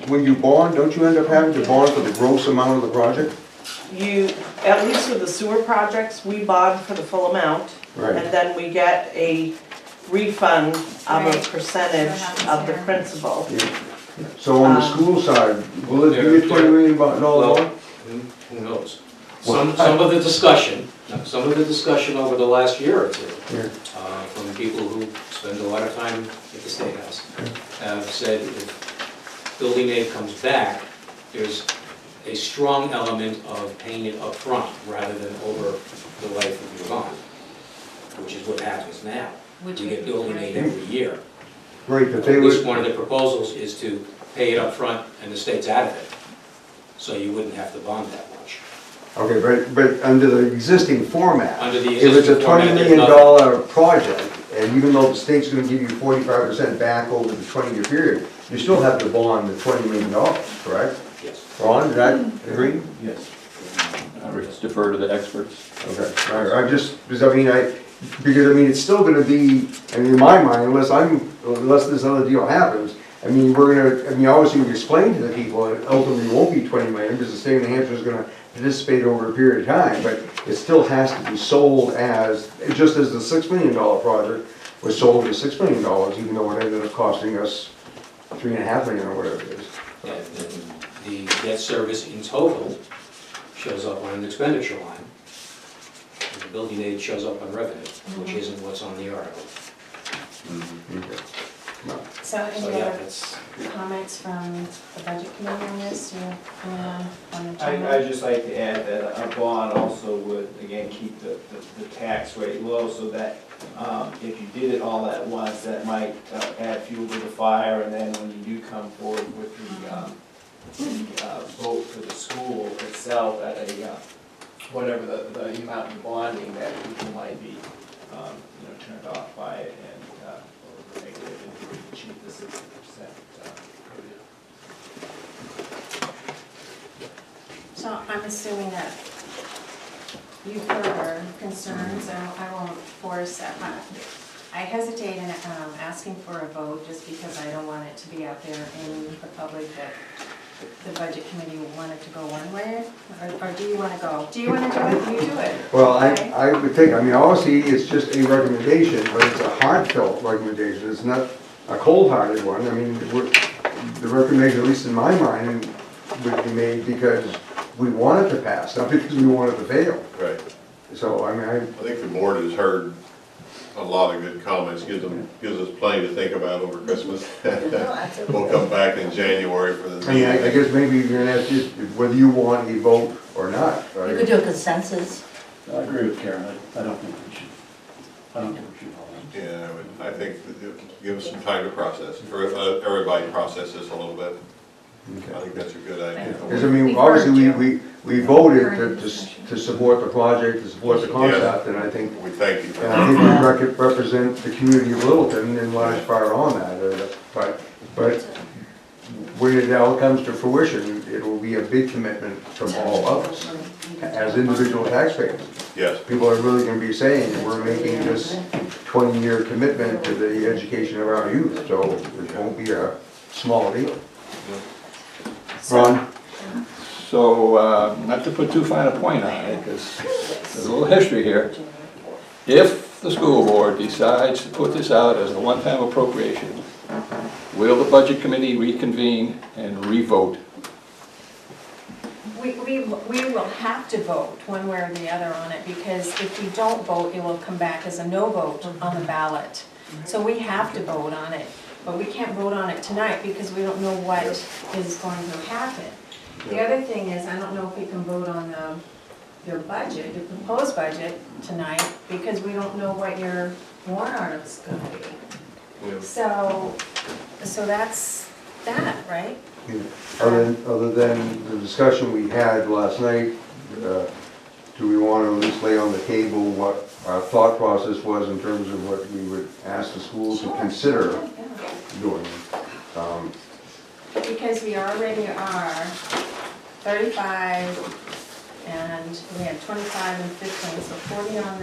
when you bond, don't you end up having to bond for the gross amount of the project? At least with the sewer projects, we bond for the full amount, Right. and then we get a refund of a Right. percentage of the principal. Yeah. So on the school side, will it be a $20 million bond? Who knows? Some of the discussion over the last year or two, Yeah. from people who spend a lot of time at the State House, have said if building aid comes back, there's a strong element of paying it up front rather than over the life of your bond, which is what happens now. You get building aid every year. Right, but they At least would, one of the proposals is to pay it up front and the state's out of it, so you wouldn't have to bond that much. okay, but under the existing format, Under the if it's a existing format, $20 there's million nothing. project, and even though the state's gonna give you 45% back over the 20-year period, you still have to bond the $20 million, correct? Yes. Ron, is that agreed? Yes. Let's defer to the experts. Okay, I just, because I mean, it's still gonna be, I mean, in my mind, unless this other deal happens, I mean, obviously we explain to the people, it ultimately won't be 20 million, because the state of New Hampshire is gonna participate over a period of time, but it still has to be sold as, just as the $6 million project was sold for $6 million, even though it ended up costing us $3.5 million or whatever it is. And the debt service in total shows up on an expenditure line. And the building aid shows up on revenue, which isn't what's on the article. Okay. So So any yeah, other that's, comments from the budget committee on this? I'd just like to add that a bond also would, again, keep the tax rate low, so that if you did it all at once, that might add fuel to the fire, and then when you do come forward with the vote for the school itself at a, whatever the amount of bonding, that people might be, turned off by it and, or negative and achieve the 60%. So I'm assuming that you've heard our concerns, and I won't force that. I hesitate in asking for a vote just because I don't want it to be out there in the public that the budget committee wanted to go one way, or do you want to go? Do you want to do it? You do it. Well, Okay? I would think, I mean, obviously, it's just a recommendation, but it's a heartfelt recommendation, it's not a cold-hearted one. I mean, the recommendation, at least in my mind, would be made because we want it to pass, not because we want it to fail. Right. So, I mean, I think the board has heard a lot of good comments, gives us plenty to think about over Christmas. We'll come back in January for the I mean, meeting. I guess maybe you're gonna ask just whether you want a vote or not, You right? could do a consensus. I agree with Karen, I don't think we should vote. Yeah, I think that give us some time to process, for everybody to process this a little bit. I think that's a good idea. Because, I mean, obviously, we voted to support the project, to support the concept, and I think, We thank you for and that. I think we represent the community of Littleton in large part on that. But when it all comes to fruition, it will be a big commitment from all of us as individual taxpayers. Yes. People are really gonna be saying, we're making this 20-year commitment to the education of our youth, so it won't be a small deal. Ron? So, not to put too fine a point on it, because there's a little history here. If the school board decides to put this out as a one-time appropriation, will the budget committee reconvene and re-vote? We will have to vote one way or the other on it, because if we don't vote, it will come back as a no vote on the ballot. So we have to vote on it, but we can't vote on it tonight because we don't know what is going to happen. The other thing is, I don't know if we can vote on your budget, your proposed budget tonight, because we don't know what your warrant article is gonna be. So that's that, right? Other than the discussion we had last night, do we want to at least lay on the table what our thought process was in terms of what we would ask the schools to consider doing? Because we already are 35, and we have 25 and 15, so 40 on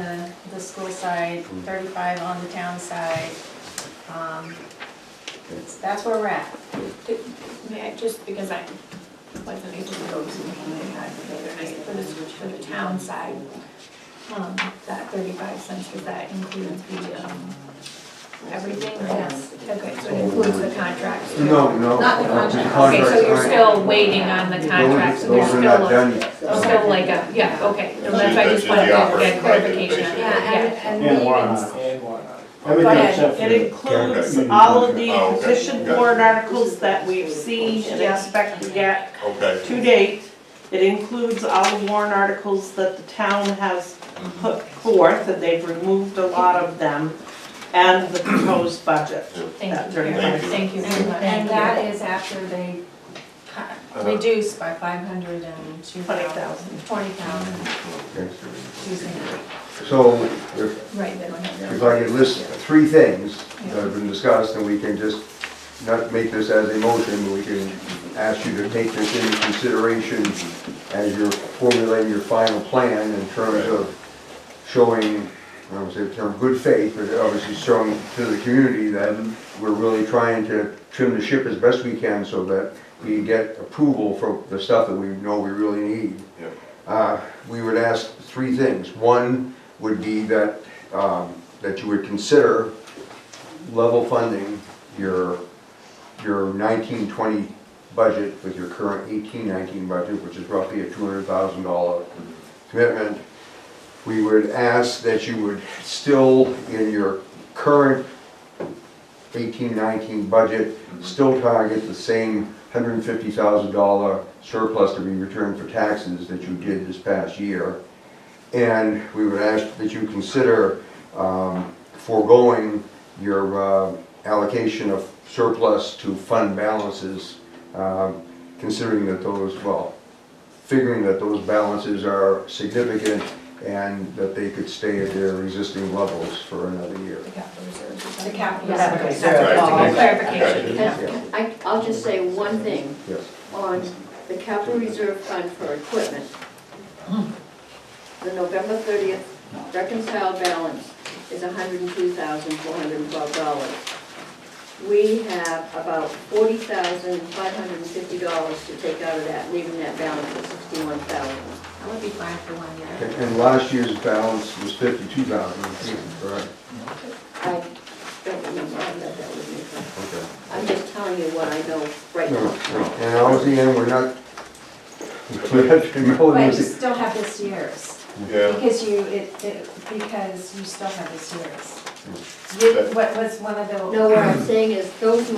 the school side, 35 on the town side. That's where we're at. May I, just because I wasn't able to go to the meeting they had the other night for the town side, that 35 cents, does that include the, everything? Yes. Okay, so it includes the contracts too? No. Not the contract. contracts Okay, so you're aren't- still waiting on the contracts, so there's Those are still not done yet. still like a, yeah, okay. So that's why I That's just just wanted the to operating get budget, clarification. basically. And And we warrant even, article. And one on. Everything ahead. except for. It includes Okay. all of the Oh, okay. petition Got it. warrant articles that we've seen and Yeah. expect to get Okay. to date. It includes all the warrant articles that the town has put forth, and they've removed a lot of them, and the proposed budget. Thank at you very 35 much, thank you very much. and that is after they reduced by 500 and 20,000. Okay. Using that. So if Right, they don't have their. If I could list three things that have been discussed, and we can just not make this as a motion, we can ask you to take this into consideration as you're formulating your final plan in terms of showing, I don't want to say the term good faith, but obviously showing to the community that we're really trying to trim the ship as best we can so that we get approval for the stuff that we know we really need. We would ask three things. One would be that that you would consider level funding your 19-20 budget with your current 18-19 budget, which is roughly a $200,000 commitment. We would ask that you would still, in your current 18-19 budget, still target the same $150,000 surplus to be returned for taxes that you did this past year. And we would ask that you consider foregoing your allocation of surplus to fund balances, considering that those, well, figuring that those balances are significant and that they could stay at their existing levels for another year. The capital reserves. The capital Yeah, reserves. okay. Clarification. And I'll just say one thing, Yes. on the capital reserve fund for equipment. The November 30th reconciled balance is $102,412. We have about $40,550 to take out of that, leaving that balance at $61,000. That would be fine for 1 year. And last year's balance was $52,000, correct? I don't remember, I read that with me. Okay. I'm just telling you what I know right No, now. no. And obviously, and we're not, we have to remember But you this. still have this year's, Yeah. because because you still have this year's. That- What was one of the? No, what I'm saying is those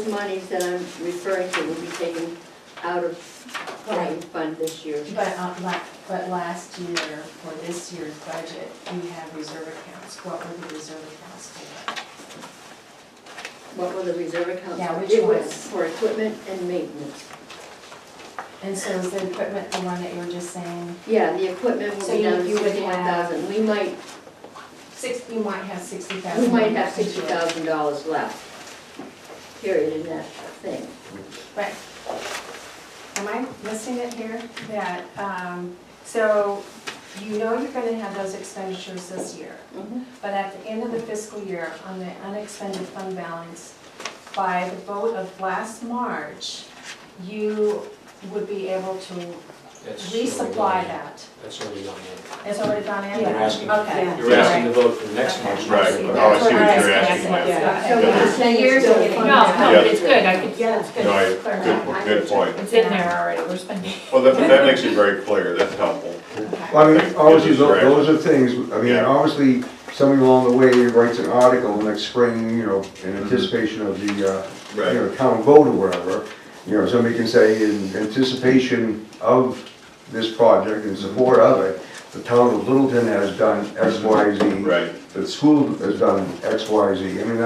monies that I'm referring to will be taken out of planning fund this year. But last year, for this year's budget, we have reserve accounts. What were the reserve accounts for? What were the reserve accounts? Yeah, which It was ones? for equipment and maintenance. And so is the equipment the one that you were just saying? Yeah, the equipment will So be down to you would have- 61,000. We might You might have 60,000. have $60,000 left, period, in that thing. But, am I missing it here? That, so you know you're gonna have those expenditures this year, but at the end of the fiscal year, on the unexpended fund balance, by the vote of last March, you would be able to That's resupply that. That's already done, yeah. It's already done in? You're asking, Okay. you're asking to vote for next month's Right, budget. oh, I see what you're asking. Yeah, so Yeah. you're saying Years it's of still getting, funded. no, but it's good, I could, Yeah. it's good. No, to clarify. good point. It's in there already, we're spending. Well, that makes it very clear, that's helpful. Well, I mean, obviously, Gives us those are things, I mean, Yeah. obviously, somebody along the way writes an article next spring, you know, in anticipation of the, you Right. know, town vote or whatever. You know, somebody can say, in anticipation of this project, in support of it, the town of Littleton has done X, Y, Z. Right. The school has done X, Y, Z. I mean,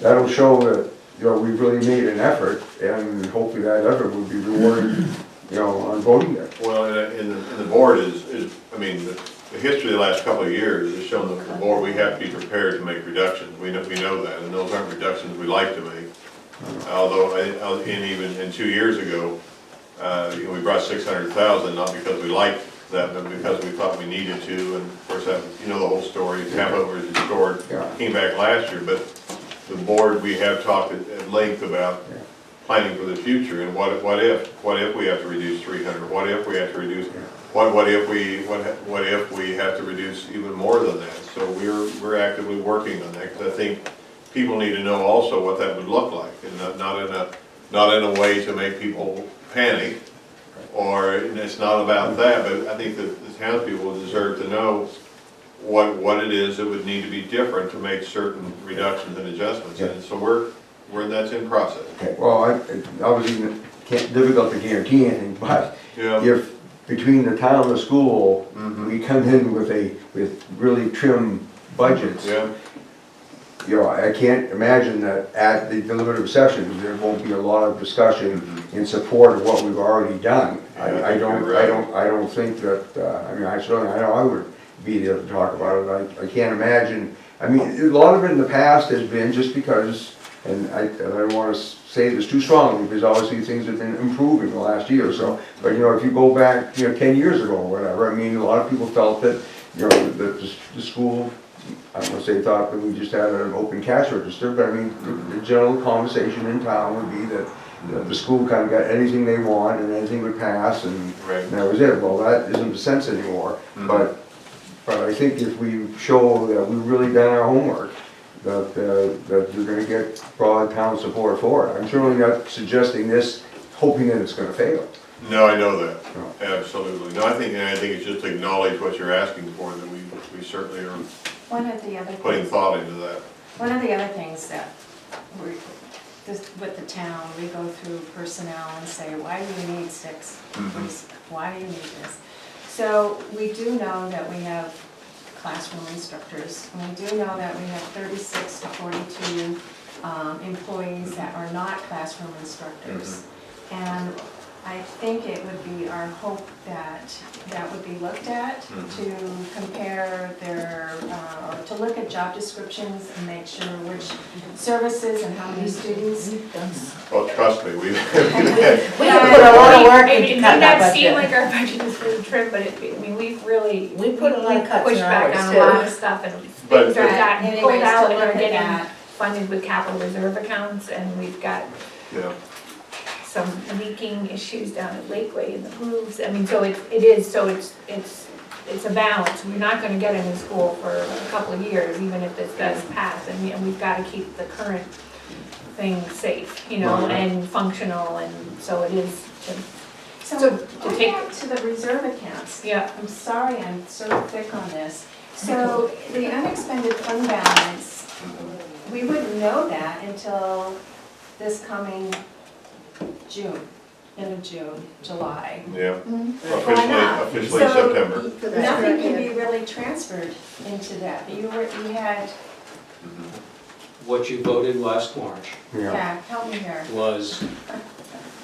that'll show that, you know, we've really made an effort, and hopefully that effort will be rewarded, you know, on voting day. Well, and the board is, I mean, the history of the last couple of years has shown that the board, we have to be prepared to make reductions. We know that, and those aren't reductions we like to make. Although, and even 2 years ago, you know, we brought 600,000, not because we liked that, but because we thought we needed to, and of course, that, you know the whole story, half of it was restored, came back last year, but the board, we have talked at length about planning for the future, and what if we have to reduce 300, what if we have to reduce, what if we have to reduce even more than that? So we're actively working on that, because I think people need to know also what that would look like, and not in a way to make people panic, or, and it's not about that, but I think that the townspeople deserve to know what it is that would need to be different to make certain reductions and adjustments, and so that's in process. Okay, well, obviously, difficult to guarantee anything, but if between the town and the school, we come in with really trim budgets, you know, I can't imagine that at the deliberative sessions, there won't be a lot of discussion in support of what we've already done. I don't think that, I mean, I know I would be there to talk about it. I can't imagine, I mean, a lot of it in the past has been just because, and I don't want to say this too strongly, because obviously things have been improving the last year or so, but you know, if you go back, you know, 10 years ago or whatever, I mean, a lot of people felt that, you know, that the school, I don't want to say thought that we just had an open cash register, but I mean, the general conversation in town would be that the school kind of got anything they want and anything would pass, and that was it. Well, that isn't the sense anymore, but I think if we show that we've really done our homework, that you're going to get broad town support for it. I'm certainly not suggesting this, hoping that it's going to fail. No, I know that, absolutely. No, I think it's just to acknowledge what you're asking for, that we certainly are One of the other putting things, thought into that. one of the other things that we're, with the town, we go through personnel and say, why do you need 6 police? Why do you need this? So we do know that we have classroom instructors, and we do know that we have 36 to 42 employees that are not classroom instructors. And I think it would be our hope that that would be looked at to compare their, or to look at job descriptions and make sure which services and how many students. Well, trust me, we've We put a lot of work into It may cutting that not seem budget. like our budget is really trim, but I mean, we've really, We put a lot of cuts pushed in back ours, on too. a lot of stuff, and But- things are gotten Anyways, pulled out to and are look at getting that. funded with capital reserve accounts, and we've got some leaking issues down at Lakeway in the roofs. I mean, so it's a balance. We're not gonna get a new school for a couple of years, even if this does pass, and we've gotta keep the current thing safe, you know, and functional, and so it is So to going take. back to the reserve accounts. Yeah. I'm sorry, I'm sort of thick on this. So the unexpended fund balance, we wouldn't know that until this coming June, end of June, July. Yeah, Why not? officially September. So nothing can be really transferred into that. You had, What you voted last March yeah, help me here. was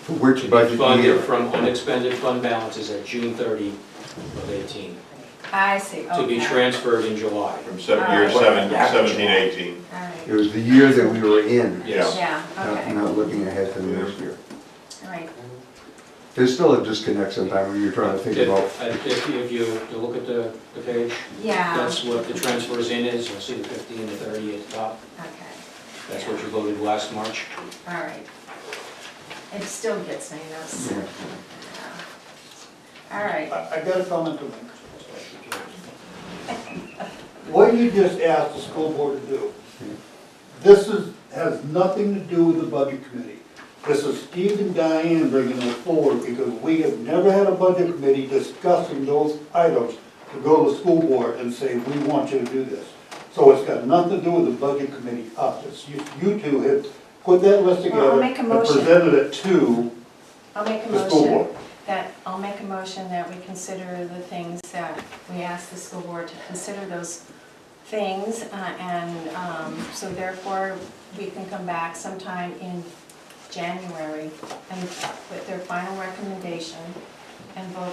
For which to be budget year? funded from unexpended fund balances at June 30 of 18, I see, okay. to be transferred in July. From year 17, 18. All right, It was the year that we were in, Yes. yeah, okay, not looking ahead to the next year. all right. There's still a disconnect sometimes when you're trying to think about. If you look at the page, Yeah, that's what the transfers in is. You'll see the 50 and the 30 at the top. okay, That's what you voted last March. all right. It still gets me, that's, Yeah. All right. I got a comment to make. What you just asked the school board to do, has nothing to do with the budget committee. This is Steve and Diane bringing it forward because we have never had a budget committee discussing those items to go to the school board and say, we want you to do this. So it's got nothing to do with the budget committee, us. It's you two have put that list Well, I'll together make a and motion. presented it to I'll make a the school motion board. I'll make a motion that we consider the things that we ask the school board to consider those things, so therefore we can come back sometime in January and with their final recommendation and vote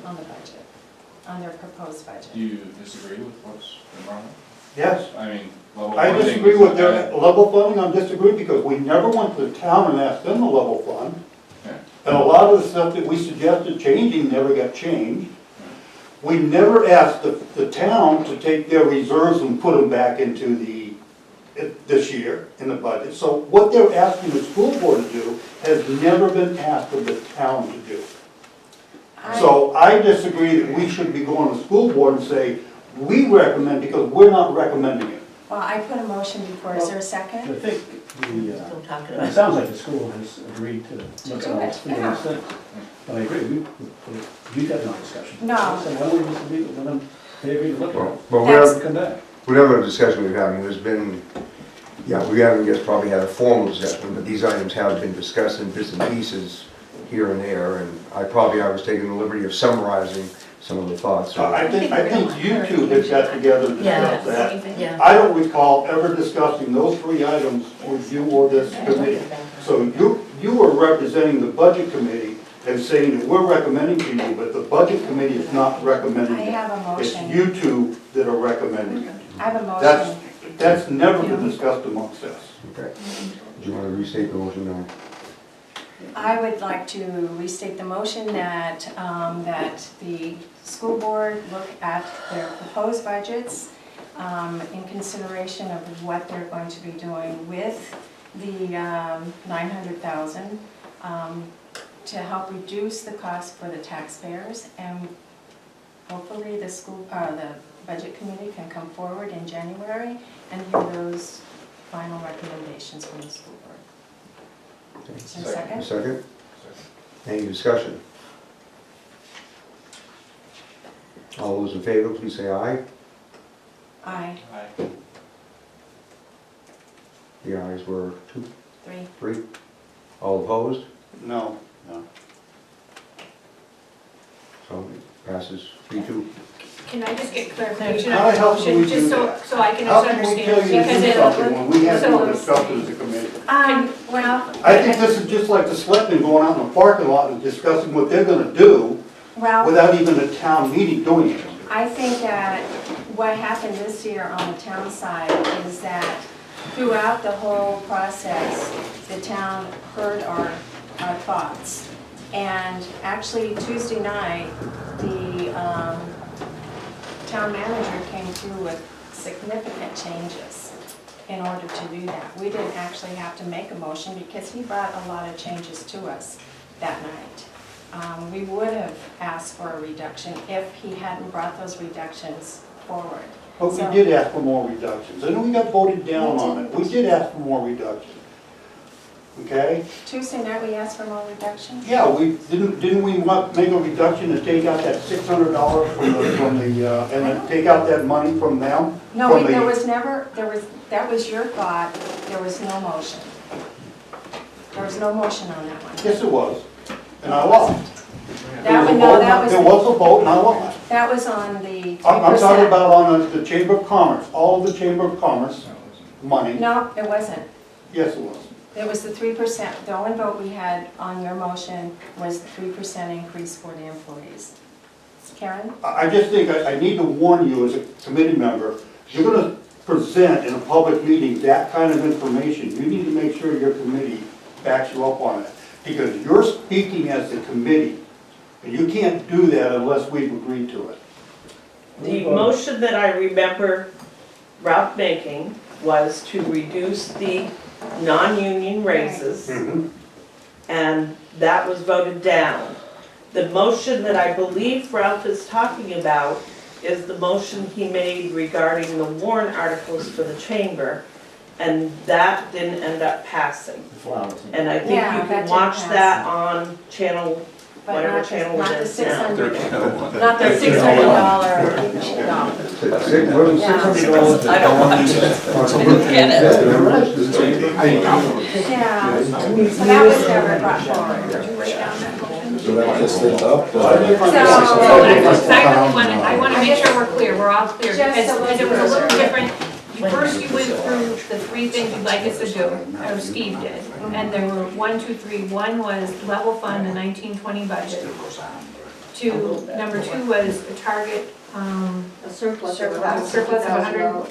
on the budget, on their proposed budget. Do you disagree with what's been brought up? Yes. I mean, level I funding disagree is with their bad. level funding, I disagree because we never went to the town and asked them to level fund. Yeah. And a lot of the stuff that we suggested changing never got changed. We never asked the town to take their reserves and put them back into this year in the budget. So what they're asking the school board to do has never been asked of the town to do. So I disagree that we should be going to the school board and say, we recommend, because we're not recommending it. Well, I put a motion before, is there a I second? think it sounds like the school has agreed to look at all these things. But I agree, we had no discussion. No. So why don't we just leave it with them, they agree to look at it. Well, That's- Come back. whatever discussion we've had, there's been, yeah, we haven't just probably had a formal discussion, but these items have been discussed in bits and pieces here and there, and I was taking the liberty of summarizing some of the thoughts. I think you two have got together and discussed that. Yeah. I don't recall ever discussing those three items with you or this committee. So you are representing the budget committee and saying that we're recommending to you, but the budget committee is not recommending I it. have a It's motion. you two that are recommending it. I have a motion. That's never been discussed amongst us. Okay. Do you want to restate the motion now? I would like to restate the motion that, that the school board look at their proposed budgets in consideration of what they're going to be doing with the $900,000 to help reduce the cost for the taxpayers, and hopefully the budget committee can come forward in January and hear those final recommendations from the school board. Is there a second? Second? Any discussion? All those in favor, please say aye. Aye. Aye. The ayes were 2, 3. 3. All opposed? No. So it passes 3-2. Can I just get clarification How on the the hell can we motion, do just that? so I can How can we tell understand? you to Because do it- something when we haven't so- even discussed it as a committee? Well. I think this is just like the selectmen going out in the parking lot and discussing what they're gonna do Well, without even a town meeting doing it. I think that what happened this year on the town side is that throughout the whole process, the town heard our thoughts. And actually Tuesday night, the town manager came through with significant changes in order to do that. We didn't actually have to make a motion because he brought a lot of changes to us that night. We would have asked for a reduction if he hadn't brought those reductions forward. But we So- did ask for more reductions, and we got voted down on it. We did ask for more reductions. Okay? Tuesday night, we asked for more reductions? Yeah, didn't we make a reduction to take out that $600 from the, and then take out that money from them? No, From the- there was never, that was your thought, there was no motion. There was no motion on that one. Yes, it was, and I lost. That There was a one, no, vote, that was. there was a vote, and I lost. That was on the 3%. I'm talking about on the Chamber of Commerce, all of the Chamber of Commerce money. No, it wasn't. Yes, it was. It was the 3%. The only vote we had on your motion was the 3% increase for the employees. Karen? I just think I need to warn you as a committee member, if you're gonna present in a public meeting that kind of information, you need to make sure your committee backs you up on it. Because you're speaking as the committee, and you can't do that unless we've agreed to it. The motion that I remember Ralph making was to reduce the non-union raises, and that was voted down. The motion that I believe Ralph is talking about is the motion he made regarding the warrant articles for the chamber, and that didn't end up passing. Flowers. And I think Yeah, you that can did watch pass. that on channel, But whatever not the- channel not it the is now. $600. 1301. Not the $600. $600. I don't watch Yeah, so that was never brought forward. Did you write down that motion? So that just lit up. So I want to make sure we're clear, we're all clear, Just because so it was a little we're- different. First, you went through the three things you'd like us to do, or Steve did, and there were 1, 2, 3. One was level fund the 1920 budget. Number 2 was a target, A surplus of surplus of 100,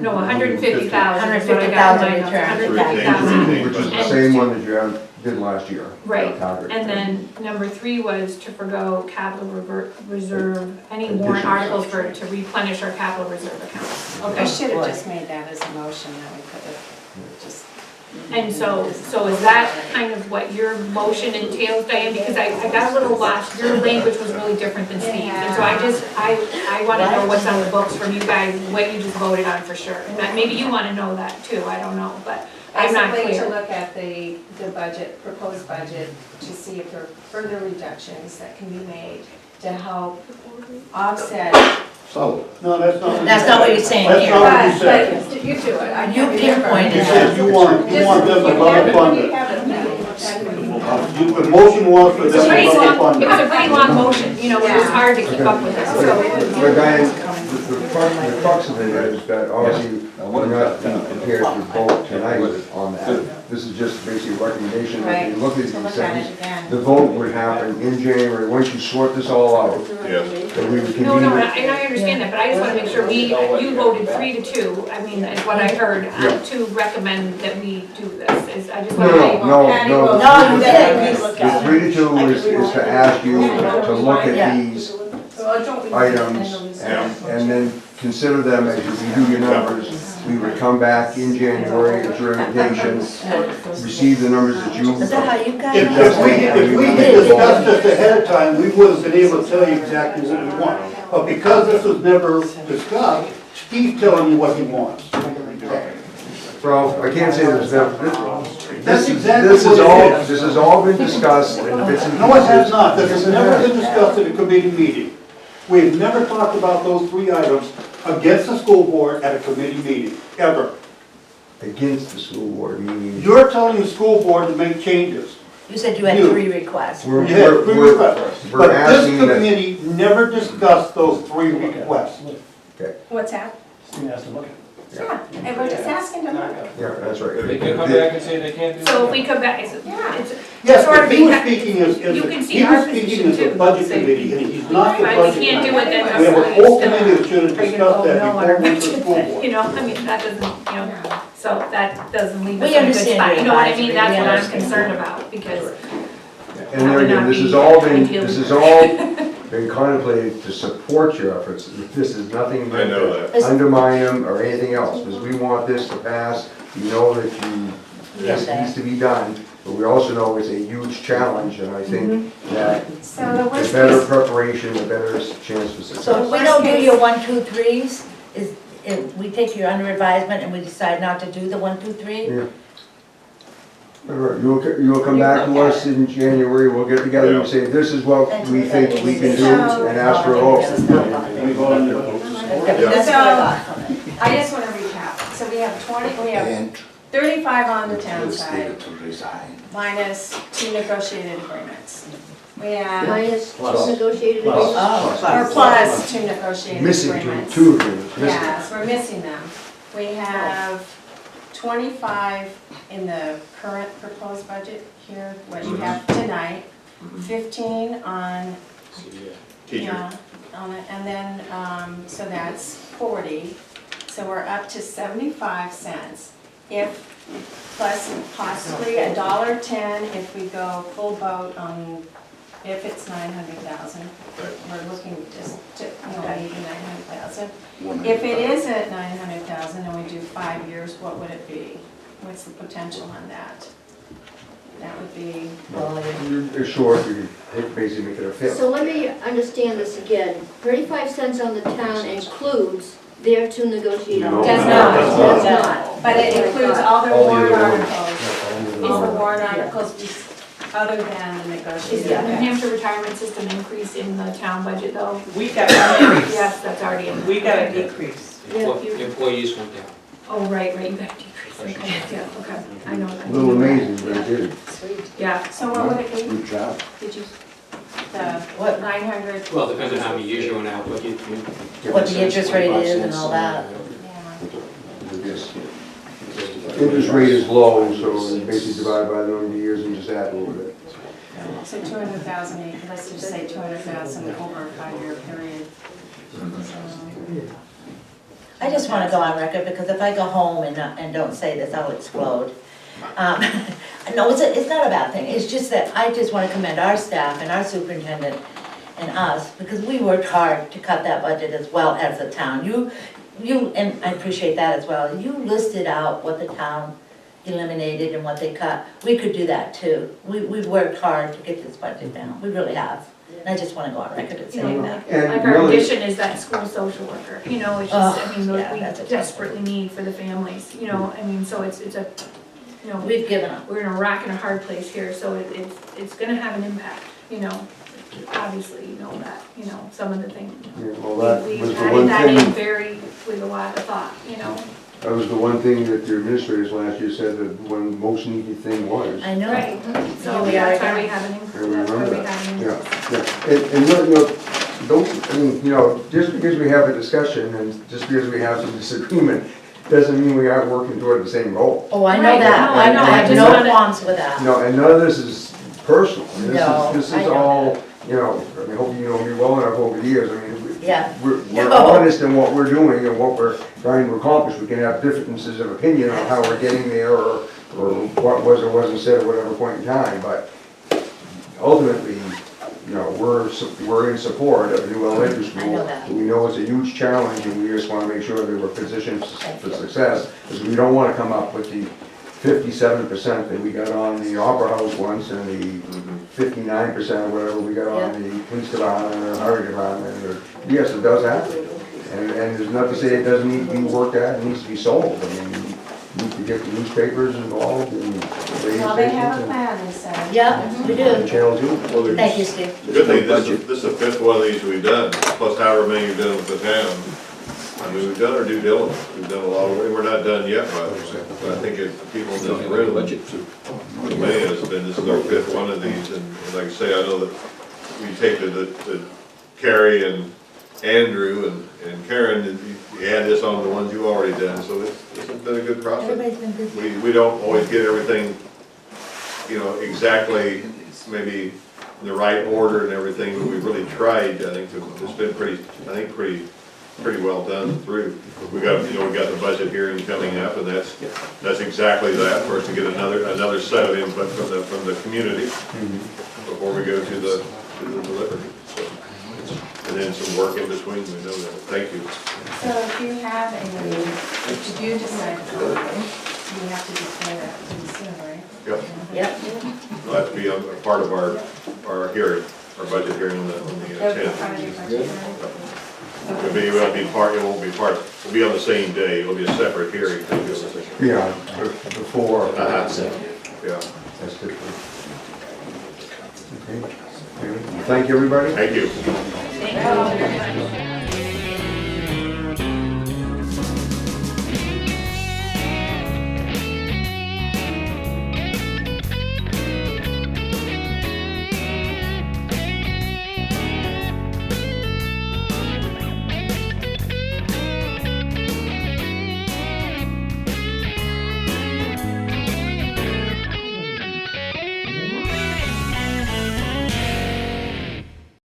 no, 150,000. 150,000 return. 150,000. Which is the same one that you did last year. Right, Target. and then number 3 was to forgo capital reserve, any warrant articles to replenish our capital reserve accounts. I Okay, should have just made that as a motion, that we could have just. and so is that kind of what your motion entails, Diane? Because I got a little lost, your language was really different than Steve. And so I want to know what's on the books from you guys, what you just voted on for sure. Maybe you want to know that too, I don't know, but I'm not Basically, to clear. look at the budget, proposed budget, to see if there are further reductions that can be made to help offset. So, No, that's not. That's not what you're saying That's here. not what you said. But you do it, I You can't remember. pinpointed You that. said you want them to level fund it. The motion was for It was them a to pretty level long, fund it was a it. pretty long motion, you know, it was hard to keep up with this, so. But Diane, the crux of it is that obviously we're not prepared to vote tonight on that. This is just basically a recommendation that you look at these To look at it things. again. The vote would happen in January, once you sort this all out, Yes. then we would No, convene. and I understand that, but I just want to make sure you voted 3-2, I mean, is what I heard, to recommend that we do this. I just want to. No, No, you didn't. The 3-2 is to ask you to look at these items and then consider them as you redo your numbers. We would come back in January at your invitation, receive the numbers that you. Is that how you guys? If we had discussed this ahead of time, we would have been able to tell you exactly what we want. But because this was never discussed, Steve's telling you what he wants. Well, I can't say there's never, That's exactly what it is. this has all been discussed in bits and pieces. No, it has not. This has never been discussed at a committee meeting. We've never talked about those 3 items against the school board at a committee meeting, ever. Against the school board, meaning. You're telling the school board to make changes. You said you had 3 requests. You had 3 requests. We're But this asking that. committee never discussed those 3 requests. What's that? Steve has to look at it. Yeah, and we're just asking to look. Yeah, that's right. They can come back and say they can't do that. So if we come back, it's Yes, sort of but he was being- speaking as, you can see he our was speaking position as a too. budget committee, and he's not the Right, budget we can't do committee. it then. We have a full committee that should have Are you discussed gonna vote that no on before our it went to the budget school then? board. You know, I mean, that doesn't, you know, so that doesn't leave us We in a good understand spot. You know what I your mean? That's what I'm advisory. concerned about, because And there again, this has all been contemplated to support your efforts. This is nothing I know meant that. to undermine them or anything else, because we want this to pass. We know that this needs to be done, but we also know it's a huge challenge, and I think that So the the worst better case, preparation, the better chance for success. So if we don't do your 1, 2, 3s, if we take you under advisement and we decide not to do the 1, 2, 3? Yeah. All right, you'll come back to us in January, we'll get together and say, this is what we think we can do, and ask for a vote. We vote on the That's what I got from it. I just want to recap. So we have 35 on the town side, minus 2 negotiated agreements. We have, Minus 2 negotiated or agreements. plus 2 negotiated Missing agreements. two agreements, missing. Yes, we're missing them. We have 25 in the current proposed budget here, what you have tonight, 15 on, Teacher. yeah, on it, and then, so that's 40. So we're up to 75 cents. If, plus possibly $1.10 if we go full boat on, if it's 900,000. We're looking just to, maybe 900,000. If it isn't 900,000 and we do 5 years, what would it be? What's the potential on that? That would be, You're short, you basically make it a fifth. So let me understand this again. 35 cents on the town includes their two negotiating. No. does not, Does does not. not, but it includes all their All the warrant other ones. articles. All the warrant articles other than the Is negotiating. the New Hampshire retirement system increase in the town budget though? We got a decrease. Yes, that's already in. We got a decrease. Employees went down. Oh, right, you got a decrease, okay, yeah, okay, I know that. A little amazing, but it did. Yeah, So what would it be? Good job. Did you, what, 900? Well, depends on how many years you went out, but you. What the interest rate is and all that. Yeah. Interest rate is low, so you basically divide by the number of years and just add a little bit. So 200,000, let's just say 200,000 over a 5-year period. I just want to go on record, because if I go home and don't say this, I'll explode. No, it's not a bad thing, it's just that I just want to commend our staff and our superintendent and us, because we worked hard to cut that budget as well as the town. You, and I appreciate that as well, you listed out what the town eliminated and what they cut. We could do that too. We've worked hard to get this budget down, we really have. And I just want to go on record and you saying know, that. like our addition is that school social worker, you know, it's just, I mean, yeah, we that's a tough desperately need for the families, you know, I mean, so it's a, you know, We've given up. we're in a rock and a hard place here, so it's gonna have an impact, you know. Obviously, you know that, you know, some of the things. Yeah, well, that We was the added one that in thing, very, with a lot of thought, you know. that was the one thing that the administrators last year said that one most needed thing was. I know. Right, so Here we that's are why we again. have an I increase, that's why remember we that. have an increase. Yeah, yeah. And you know, don't, I mean, you know, just because we have a discussion and just because we have some disagreement, doesn't mean we aren't working toward the same goal. Oh, I know Right, that. no, I know, I I have just no wanna- qualms with that. You know, and none of this is personal. I mean, No, This I is know all, you know, I mean, hope you know me well enough over the years. I mean, Yeah. we're No. honest in what we're doing and what we're trying to accomplish. We can have differences of opinion on how we're getting there or what was or wasn't said at whatever point in time, but ultimately, you know, we're in support of a new elementary school. I know that. We know it's a huge challenge and we just want to make sure that we're positioned for success, because we don't want to come up with the 57% that we got on the Opera House once and the 59% or whatever we got on the police department or highway department, or, yes, it does happen. And there's not to say it doesn't need to be worked at, it needs to be sold. I mean, you need to get the newspapers involved and radio Well, they have a stations plan, they said. Yeah, we and do. Channel 2. Well, there's- Thank you, Steve. The good thing, this is the fifth one of these we've done, plus however many you've done with the town. I mean, we've done our due diligence, we've done a lot of, we're not done yet, by the way, but I think if people in this room, budget. many of us have been, this is our fifth one of these, and like I say, I know that we take the Carrie and Andrew and Karen, and you add this on the ones you already done, so this has been a good process. Everybody's been busy. We don't always get everything, you know, exactly, maybe in the right order and everything, but we've really tried, I think, it's been pretty well done through. We got the budget hearing coming up, and that's exactly that, for us to get another set of input from the community before we go to the delivery. So, and then some work in between, we know that. Thank you. So if you have if you do decide to go, you have to declare that pretty soon, right? Yep. Yep. It'll have to be a part of our hearing, our budget hearing on the That would be 10th. part of your budget, right? It won't be part, it'll be on the same day, it'll be a separate hearing. Yeah, before. Yeah. That's good. Okay. Thank you, everybody. Thank you. Thank you very much.